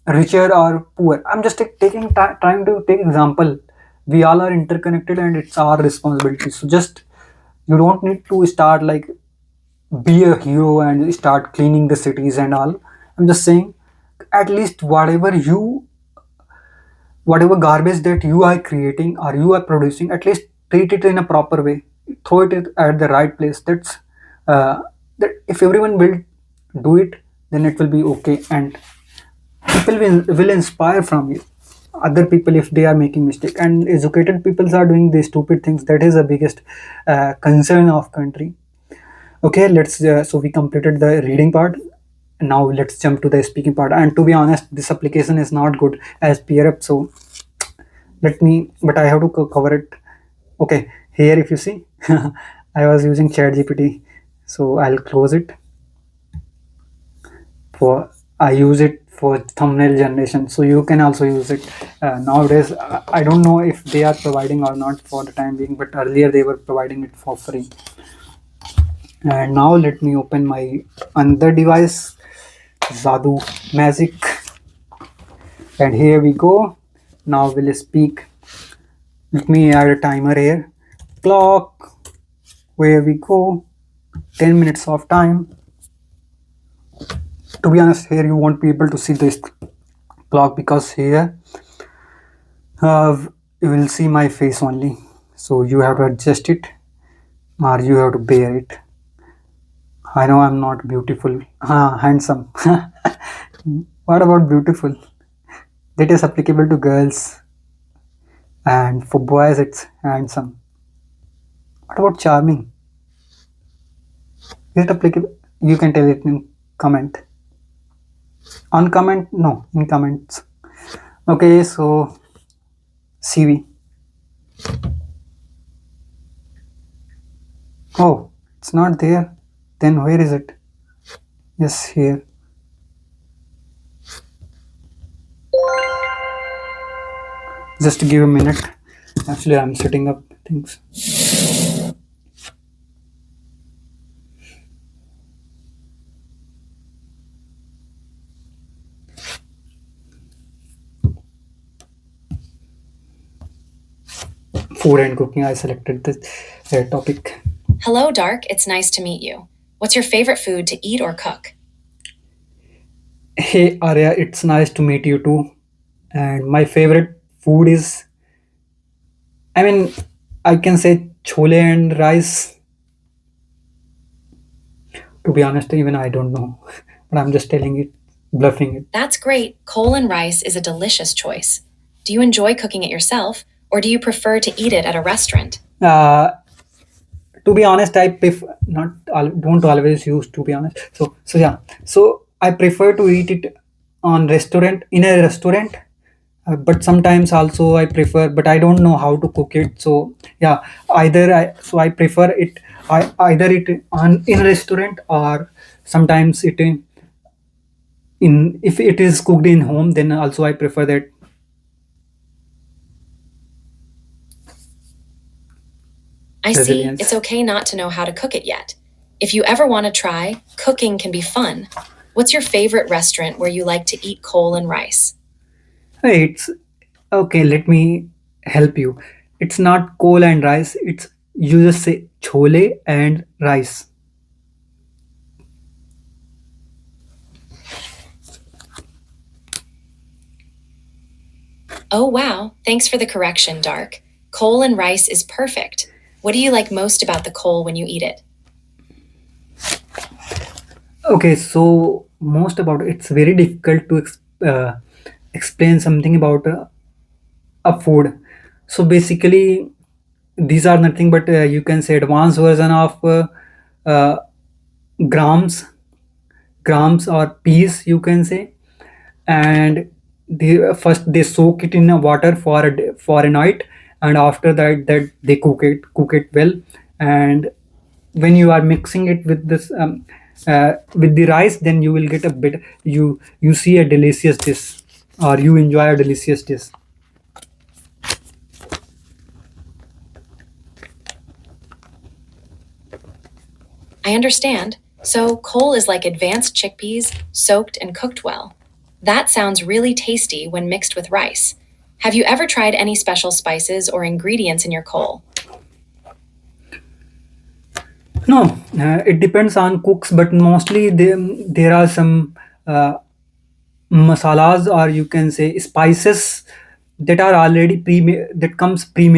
richer or poor. I'm just trying to take example. We all are interconnected and it's our responsibility. So just, you don't need to start like be a hero and start cleaning the cities and all. I'm just saying, at least whatever garbage that you are creating or you are producing, at least treat it in a proper way, throw it at the right place. That's that if everyone will do it, then it will be okay, and people will inspire from you other people if they are making mistake. And educated people are doing the stupid things, that is the biggest concern of country. Okay, let's so we completed the reading part. Now let's jump to the speaking part. And to be honest, this application is not good as peer up, so let me, but I have to cover it. Okay, here if you see, I was using ChatGPT, so I'll close it. For I use it for thumbnail generation, so you can also use it nowadays. I don't know if they are providing or not for the time being, but earlier they were providing it for free. And now let me open my another device, Zadu Magic, and here we go. Now we'll speak. Let me add a timer here. Clock, where we go, 10 minutes of time. To be honest, here you won't be able to see this clock because here you will see my face only, so you have to adjust it or you have to bear it. I know I'm not beautiful, handsome. What about beautiful? That is applicable to girls, and for boys it's handsome. What about charming? Is it applicable? You can tell it in comment. On comment? No, in comments. Okay, so CV. Oh, it's not there. Then where is it? Yes, here. Just give a minute. Actually, I'm setting up things. Food and cooking. I selected this topic. Hello, Dark. It's nice to meet you. What's your favorite food to eat or cook? Hey Arya, it's nice to meet you too. And my favorite food is, I mean, I can say chole and rice. To be honest, even I don't know, but I'm just telling it, bluffing it. That's great. Coal and rice is a delicious choice. Do you enjoy cooking it yourself, or do you prefer to eat it at a restaurant? Uh, to be honest, I prefer not. Don't always use. To be honest, so yeah. So I prefer to eat it on restaurant in a restaurant. But sometimes also I prefer, but I don't know how to cook it. So yeah, I prefer it. I either it on in a restaurant or sometimes it in if it is cooked in home, then also I prefer that. I see. Resilience. It's okay not to know how to cook it yet. If you ever want to try, cooking can be fun. What's your favorite restaurant where you like to eat coal and rice? Hey, it's okay. Let me help you. It's not coal and rice. It's you just say chole and rice. Oh, wow. Thanks for the correction, Dark. Coal and rice is perfect. What do you like most about the coal when you eat it? Okay, so most about it's very difficult to explain something about a food. So basically, these are nothing but you can say advanced version of uh, grams, grams or peas you can say, and first they soak it in a water for for a night, and after that they cook it well, and when you are mixing it with this with the rice, then you will get a bit you see a delicious dish, or you enjoy a delicious dish. I understand. So, coal is like advanced chickpeas, soaked and cooked well. That sounds really tasty when mixed with rice. Have you ever tried any special spices or ingredients in your coal? No, it depends on cooks, but mostly there are some uh, masalas, or you can say spices, that are already that comes pre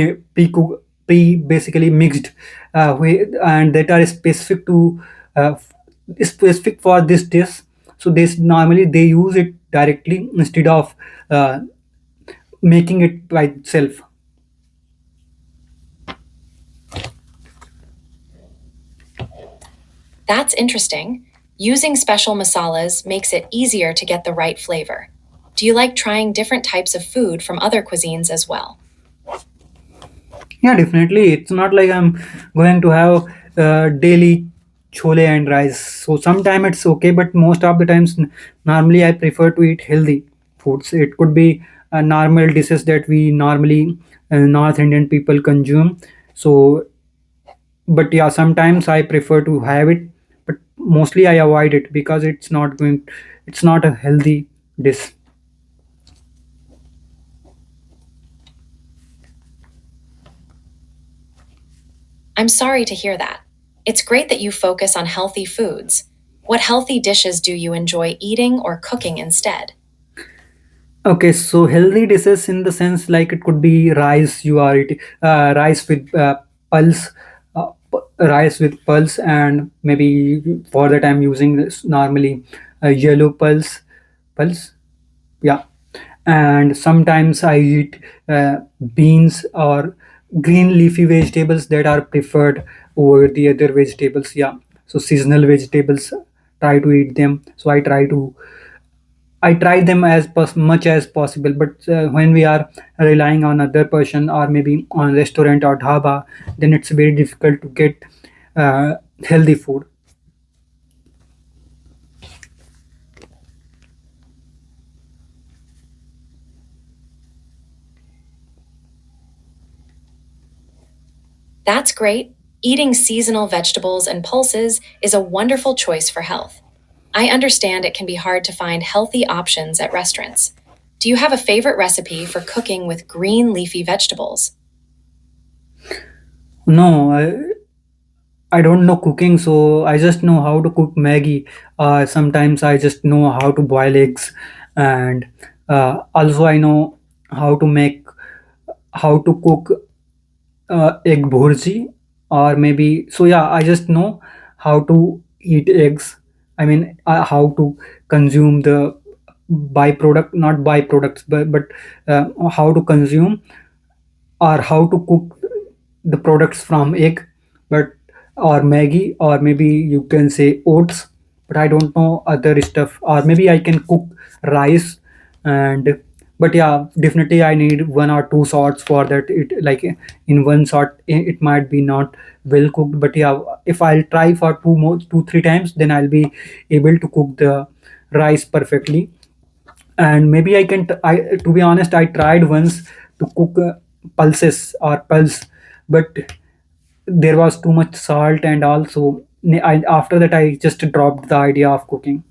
basically mixed, and that are specific to specific for this dish. So this normally they use it directly instead of uh, making it by itself. That's interesting. Using special masalas makes it easier to get the right flavor. Do you like trying different types of food from other cuisines as well? Yeah, definitely. It's not like I'm going to have daily. chole and rice. So sometimes it's okay, but most of the times, normally I prefer to eat healthy foods. It could be normal dishes that we normally North Indian people consume. So, but yeah, sometimes I prefer to have it, but mostly I avoid it because it's not a healthy dish. I'm sorry to hear that. It's great that you focus on healthy foods. What healthy dishes do you enjoy eating or cooking instead? Okay, so healthy dishes in the sense like it could be rice. You are eating rice with pulse, rice with pulse, and maybe for that I'm using this normally yellow pulse. Yeah, and sometimes I eat beans or green leafy vegetables that are preferred over the other vegetables. Yeah, so seasonal vegetables, try to eat them. So I try them as much as possible. But when we are relying on other person or maybe on restaurant or dhaba, then it's very difficult to get healthy food. That's great. Eating seasonal vegetables and pulses is a wonderful choice for health. I understand it can be hard to find healthy options at restaurants. Do you have a favorite recipe for cooking with green leafy vegetables? No, I don't know cooking, so I just know how to cook Maggie. Sometimes I just know how to boil eggs, and also I know how to make how to cook egg bhurji, or maybe so. Yeah, I just know how to eat eggs. I mean, how to consume the byproduct, not byproducts, but how to consume or how to cook the products from egg, but or Maggie, or maybe you can say oats, but I don't know other stuff. Or maybe I can cook rice, and but yeah, definitely I need one or two sorts for that. It like in one sort it might be not well cooked, but yeah, if I'll try for two three times, then I'll be able to cook the rice perfectly. And maybe I to be honest, I tried once to cook pulses or pulse, but there was too much salt, and also after that I just dropped the idea of cooking.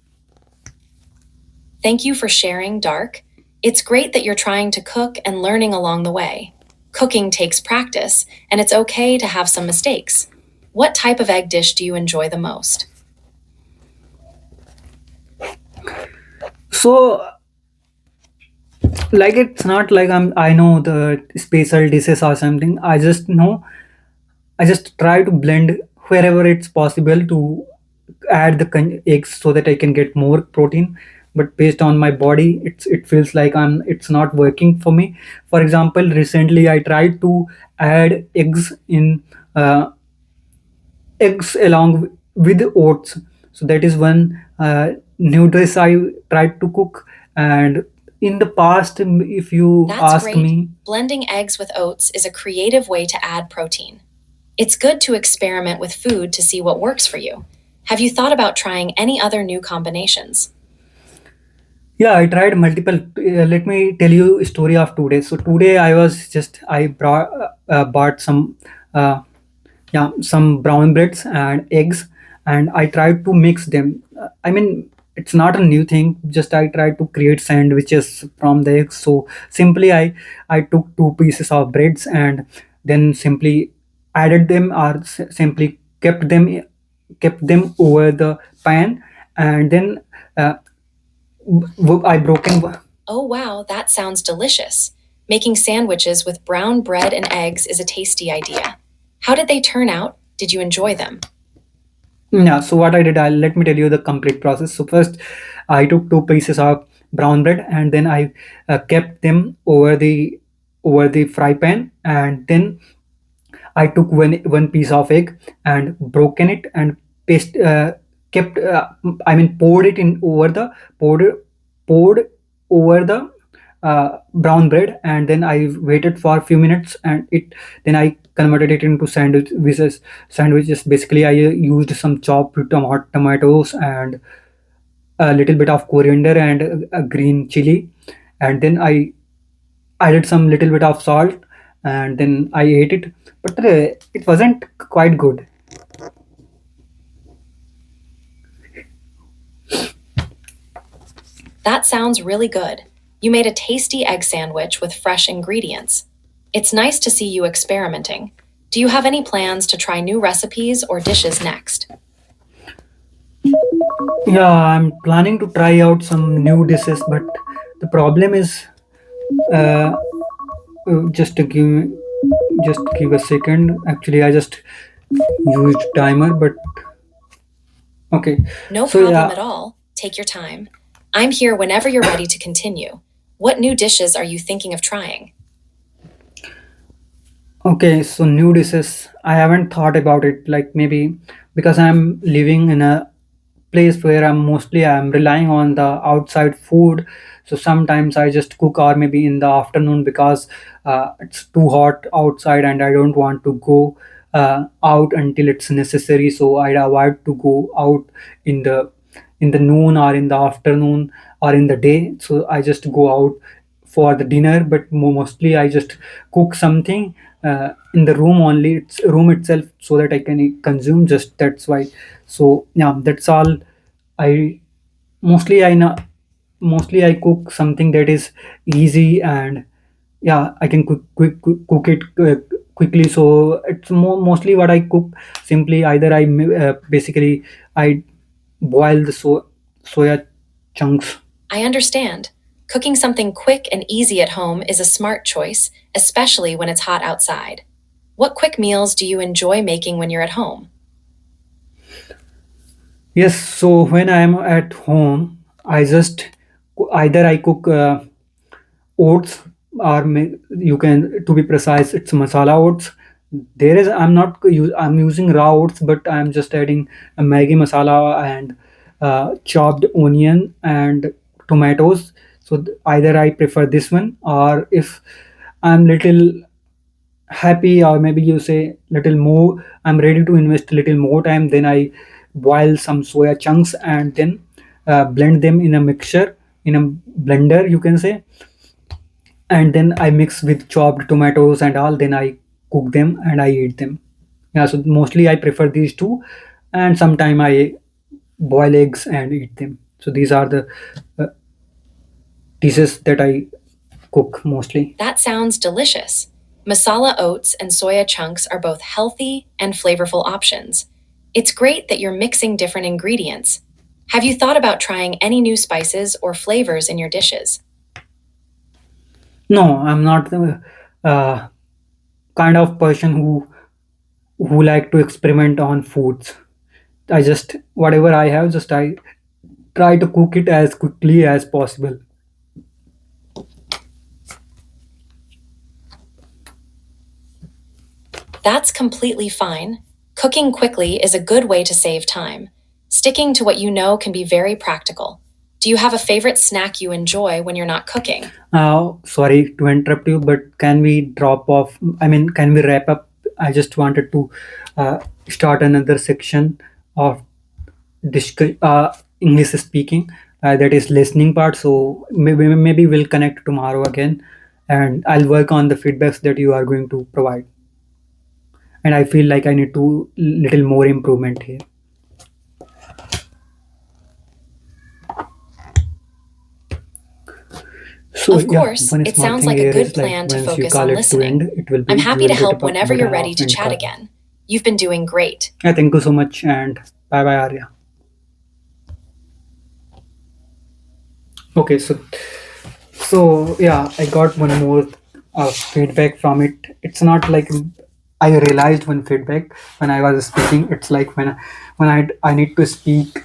Thank you for sharing, Dark. It's great that you're trying to cook and learning along the way. Cooking takes practice, and it's okay to have some mistakes. What type of egg dish do you enjoy the most? So like it's not like I know the special dishes or something. I just try to blend wherever it's possible to add the eggs so that I can get more protein. But based on my body, it feels like it's not working for me. For example, recently I tried to add uh, eggs along with oats. So that is one new dish I tried to cook. And in the past, if you That's ask great. me, Blending eggs with oats is a creative way to add protein. It's good to experiment with food to see what works for you. Have you thought about trying any other new combinations? yeah, I tried multiple. Let me tell you a story of today. So today I bought some uh, yeah, some brown breads and eggs, and I tried to mix them. I mean, it's not a new thing. Just I tried to create sandwiches from the eggs. So simply I took two pieces of breads and then simply added them, or simply kept them over the pan, and then uh, I broken. Oh, wow, that sounds delicious. Making sandwiches with brown bread and eggs is a tasty idea. How did they turn out? Did you enjoy them? Yeah, so what I did, let me tell you the complete process. So first, I took two pieces of brown bread, and then I kept them over the fry pan, and then I took one piece of egg and broken it and paste kept I mean poured it in over the poured over the brown bread, and then I waited for a few minutes, and it then I converted it into sandwiches. Basically, I used some chopped tomatoes and a little bit of coriander and a green chili, and then I added some little bit of salt, and then I ate it. But it wasn't quite good. That sounds really good. You made a tasty egg sandwich with fresh ingredients. It's nice to see you experimenting. Do you have any plans to try new recipes or dishes next? Yeah, I'm planning to try out some new dishes, but the problem is, uh, just give a second. Actually, I just used timer, but okay. No So problem yeah, at all. Take your time. I'm here whenever you're ready to continue. What new dishes are you thinking of trying? okay. So new dishes. I haven't thought about it. Like maybe because I'm living in a place where I'm relying on the outside food. So sometimes I just cook, or maybe in the afternoon, because it's too hot outside and I don't want to go out until it's necessary. So I avoid to go out in the noon or in the afternoon or in the day. So I just go out for the dinner, but mostly I just cook something in the room only, it's room itself, so that I can consume. Just that's why. So yeah, that's all. I mostly I know mostly I cook something that is easy, and yeah, I can cook it quickly. So it's mostly what I cook. Simply either basically I boil the soya chunks. I understand. Cooking something quick and easy at home is a smart choice, especially when it's hot outside. What quick meals do you enjoy making when you're at home? Yes, so when I am at home, I just either I cook oats, or you can, to be precise, it's masala oats. There is I'm using raw oats, but I'm just adding a Maggi masala and chopped onion and tomatoes. So either I prefer this one, or if I'm little happy, or maybe you say little more, I'm ready to invest a little more time, then I boil some soya chunks and then blend them in a mixture, in a blender, you can say, and then I mix with chopped tomatoes and all, then I cook them and I eat them. Yeah, so mostly I prefer these two, and sometime I boil eggs and eat them. So these are the uh, dishes that I cook mostly. That sounds delicious. Masala oats and soya chunks are both healthy and flavorful options. It's great that you're mixing different ingredients. Have you thought about trying any new spices or flavors in your dishes? No, I'm not the uh, kind of person who like to experiment on foods. I just, whatever I have, just I try to cook it as quickly as possible. That's completely fine. Cooking quickly is a good way to save time. Sticking to what you know can be very practical. Do you have a favorite snack you enjoy when you're not cooking? Sorry to interrupt you, but can we drop off? I mean, can we wrap up? I just wanted to uh, start another section of English speaking, that is listening part. So maybe we'll connect tomorrow again, and I'll work on the feedbacks that you are going to provide. And I feel like I need to little more improvement here. So Of yeah, course, one it small sounds thing like a here good is like plan to once you focus call on it to end, listening. it will I'm be you happy to will get help a whenever better you're ready half to end chat call. again. You've been doing great. Yeah, thank you so much, and bye bye, Arya. Okay, so yeah, I got one more feedback from it. It's not like I realized one feedback when I was speaking. It's like when I need to speak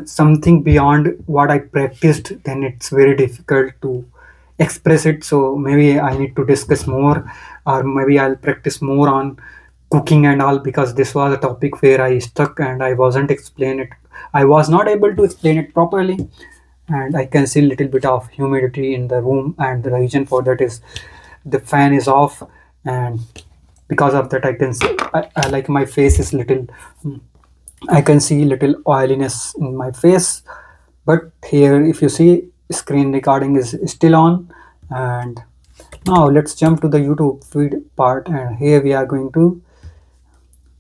something beyond what I practiced, then it's very difficult to express it. So maybe I need to discuss more, or maybe I'll practice more on cooking and all, because this was a topic where I stuck and I wasn't explain it. I was not able to explain it properly, and I can see a little bit of humidity in the room, and the reason for that is the fan is off, and because of that I can see, I like my face is little, I can see little oiliness in my face. But here if you see, screen recording is still on. And now let's jump to the YouTube feed part, and here we are going to,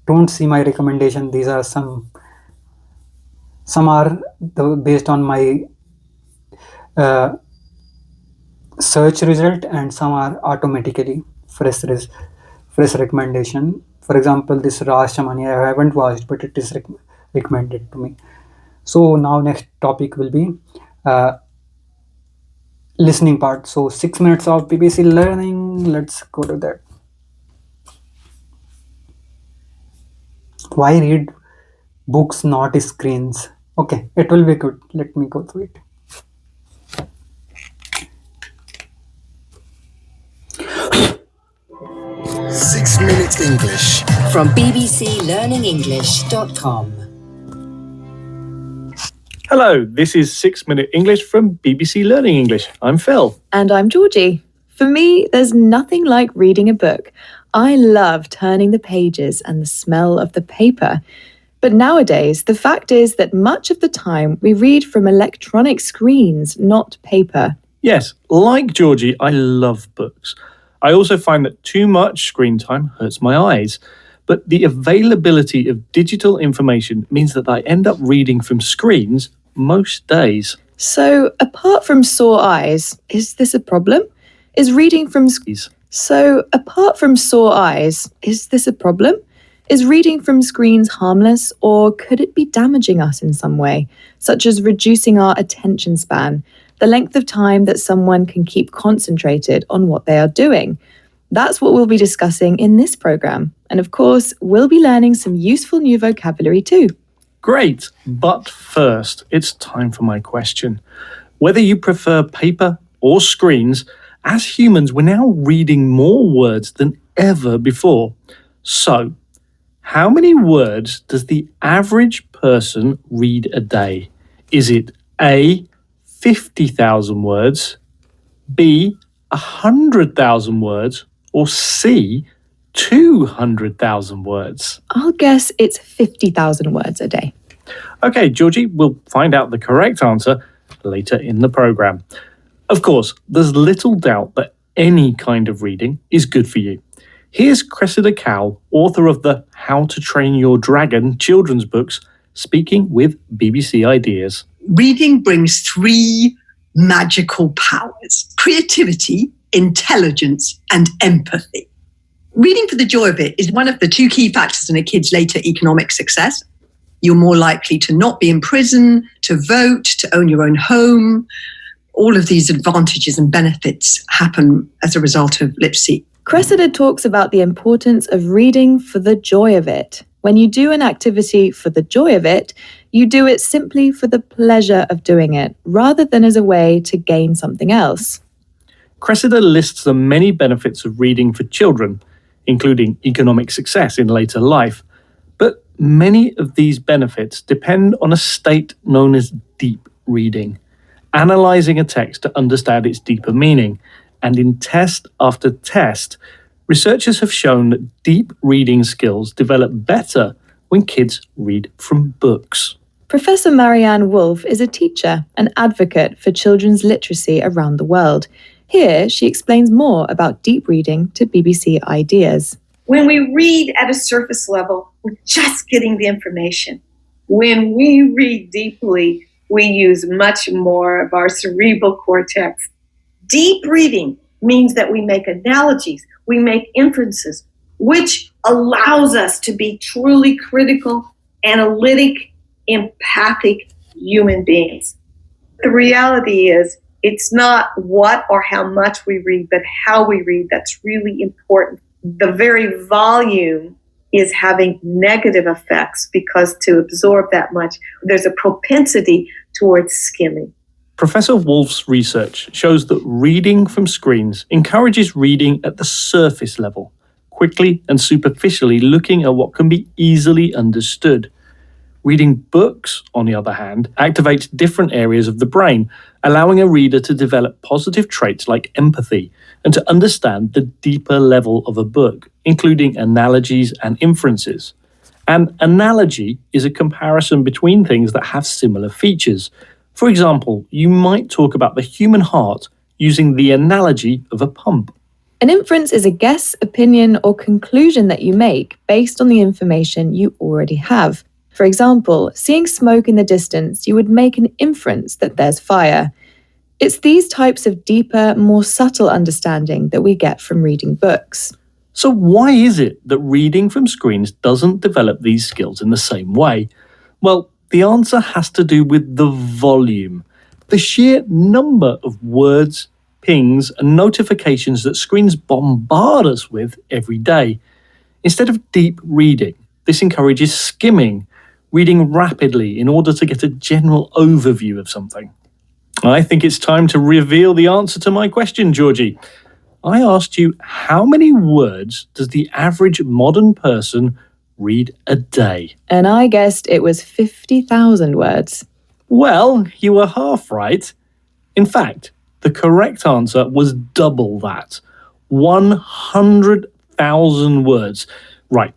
don't see my recommendation, these are some are based on my search result, and some are automatically fresh recommendation. For example, this Raj Shamani I haven't watched, but it is recommended to me. So now next topic will be listening part. So 6 minutes of BBC learning, let's go to that. Why read books, not screens? Okay, it will be good. Let me go through it. Six Minute English from bbclearningenglish.com. Hello, this is 6 Minute English from BBC Learning English. I'm Phil. And I'm Georgie. For me, there's nothing like reading a book. I love turning the pages and the smell of the paper. But nowadays, the fact is that much of the time we read from electronic screens, not paper. Yes, like Georgie, I love books. I also find that too much screen time hurts my eyes. But the availability of digital information means that I end up reading from screens most days. So, apart from sore eyes, is this a problem? Is reading from screens harmless, or could it be damaging us in some way, such as reducing our attention span, the length of time that someone can keep concentrated on what they are doing? That's what we'll be discussing in this program. And of course, we'll be learning some useful new vocabulary too. Great, but first, it's time for my question. Whether you prefer paper or screens, as humans, we're now reading more words than ever before. So, how many words does the average person read a day? Is it A, 50,000 words, B, 100,000 words, or C, 200,000 words? I'll guess it's 50,000 words a day. Okay, Georgie, we'll find out the correct answer later in the programme. Of course, there's little doubt that any kind of reading is good for you. Here's Cressida Cowell, author of the How to Train Your Dragon children's books, speaking with BBC Ideas. Reading brings three magical powers: creativity, intelligence, and empathy. Reading for the joy of it is one of the two key factors in a kid's later economic success. You're more likely to not be in prison, to vote, to own your own home. All of these advantages and benefits happen as a result of literacy. Cressida talks about the importance of reading for the joy of it. When you do an activity for the joy of it, you do it simply for the pleasure of doing it, rather than as a way to gain something else. Cressida lists the many benefits of reading for children, including economic success in later life. But many of these benefits depend on a state known as deep reading, analysing a text to understand its deeper meaning. And in test after test, researchers have shown that deep reading skills develop better when kids read from books. Professor Marianne Wolf is a teacher and advocate for children's literacy around the world. Here, she explains more about deep reading to BBC Ideas. When we read at a surface level, we're just getting the information. When we read deeply, we use much more of our cerebral cortex. Deep reading means that we make analogies, we make inferences, which allows us to be truly critical, analytic, empathic human beings. The reality is, it's not what or how much we read, but how we read that's really important. The very volume is having negative effects because to absorb that much, there's a propensity towards skimming. Professor Wolf's research shows that reading from screens encourages reading at the surface level, quickly and superficially looking at what can be easily understood. Reading books, on the other hand, activates different areas of the brain, allowing a reader to develop positive traits like empathy and to understand the deeper level of a book, including analogies and inferences. An analogy is a comparison between things that have similar features. For example, you might talk about the human heart using the analogy of a pump. An inference is a guess, opinion, or conclusion that you make based on the information you already have. For example, seeing smoke in the distance, you would make an inference that there's fire. It's these types of deeper, more subtle understanding that we get from reading books. So why is it that reading from screens doesn't develop these skills in the same way? Well, the answer has to do with the volume, the sheer number of words, pings, and notifications that screens bombard us with every day. Instead of deep reading, this encourages skimming, reading rapidly in order to get a general overview of something. I think it's time to reveal the answer to my question, Georgie. I asked you, how many words does the average modern person read a day? And I guessed it was 50,000 words. Well, you were half right. In fact, the correct answer was double that. 100,000 words. Right,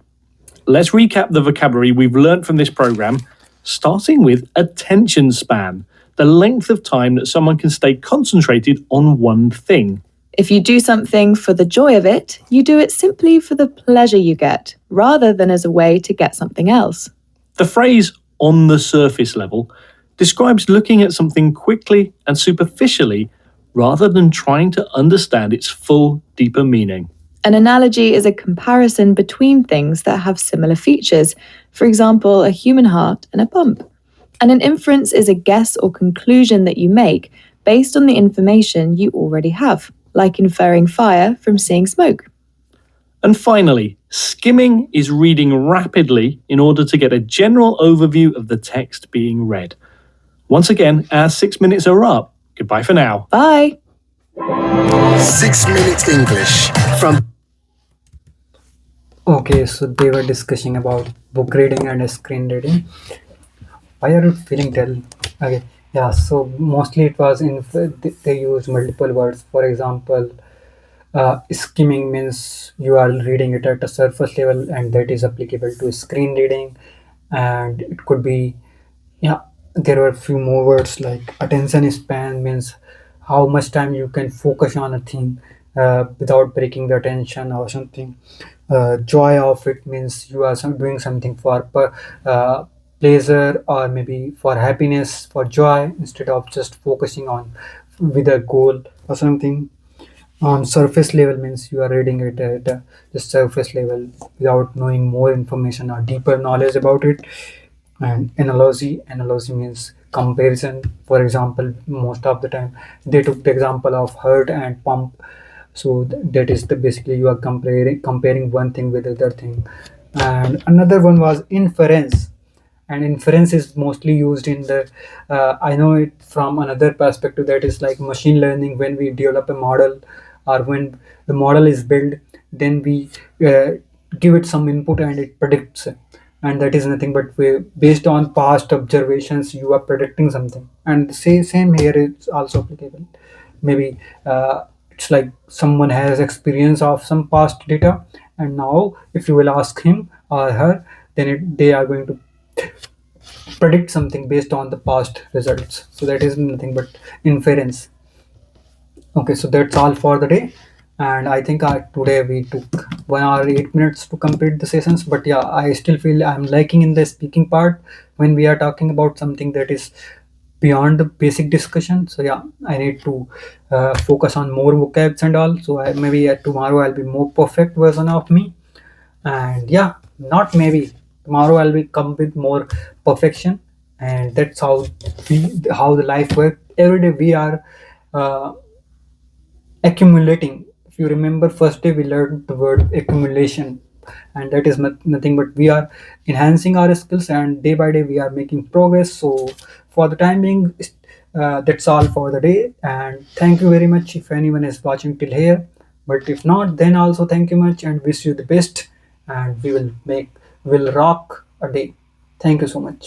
let's recap the vocabulary we've learnt from this program, starting with attention span, the length of time that someone can stay concentrated on one thing. If you do something for the joy of it, you do it simply for the pleasure you get, rather than as a way to get something else. The phrase on the surface level describes looking at something quickly and superficially rather than trying to understand its full, deeper meaning. An analogy is a comparison between things that have similar features, for example, a human heart and a pump. And an inference is a guess or conclusion that you make based on the information you already have, like inferring fire from seeing smoke. And finally, skimming is reading rapidly in order to get a general overview of the text being read. Once again, our 6 minutes are up. Goodbye for now. Bye! 6 Minutes English from Okay, so they were discussing about book reading and screen reading. Why are you feeling dull? Okay, yeah, so mostly it was they use multiple words. For example, skimming means you are reading it at a surface level, and that is applicable to screen reading. And it could be, yeah, there were a few more words like attention span means how much time you can focus on a thing without breaking the attention or something. Joy of it means you are doing something for pleasure or maybe for happiness, for joy, instead of just focusing on with a goal or something. On surface level means you are reading it at the surface level without knowing more information or deeper knowledge about it. And analogy means comparison. For example, most of the time they took the example of heart and pump. So that is the basically you are comparing one thing with the other thing. And another one was inference, and inference is mostly used in the I know it from another perspective, that is like machine learning. When we develop a model or when the model is built, then we give it some input and it predicts, and that is nothing but based on past observations you are predicting something. And same here is also applicable. Maybe it's like someone has experience of some past data, and now if you will ask him or her, then they are going to predict something based on the past results. So that is nothing but inference. Okay, so that's all for the day. And I think today we took 1 hour 8 minutes to complete the sessions. But yeah, I still feel I'm lacking in the speaking part when we are talking about something that is beyond the basic discussion. So yeah, I need to focus on more vocabs and all. So maybe tomorrow I'll be more perfect version of me. And yeah, not maybe tomorrow I'll be come with more perfection. And that's how the life works. Every day we are uh, accumulating. If you remember, first day we learned the word accumulation, and that is nothing but we are enhancing our skills, and day by day we are making progress. So for the time being, that's all for the day. And thank you very much if anyone is watching till here. But if not, then also thank you much and wish you the best. And we will rock a day. Thank you so much.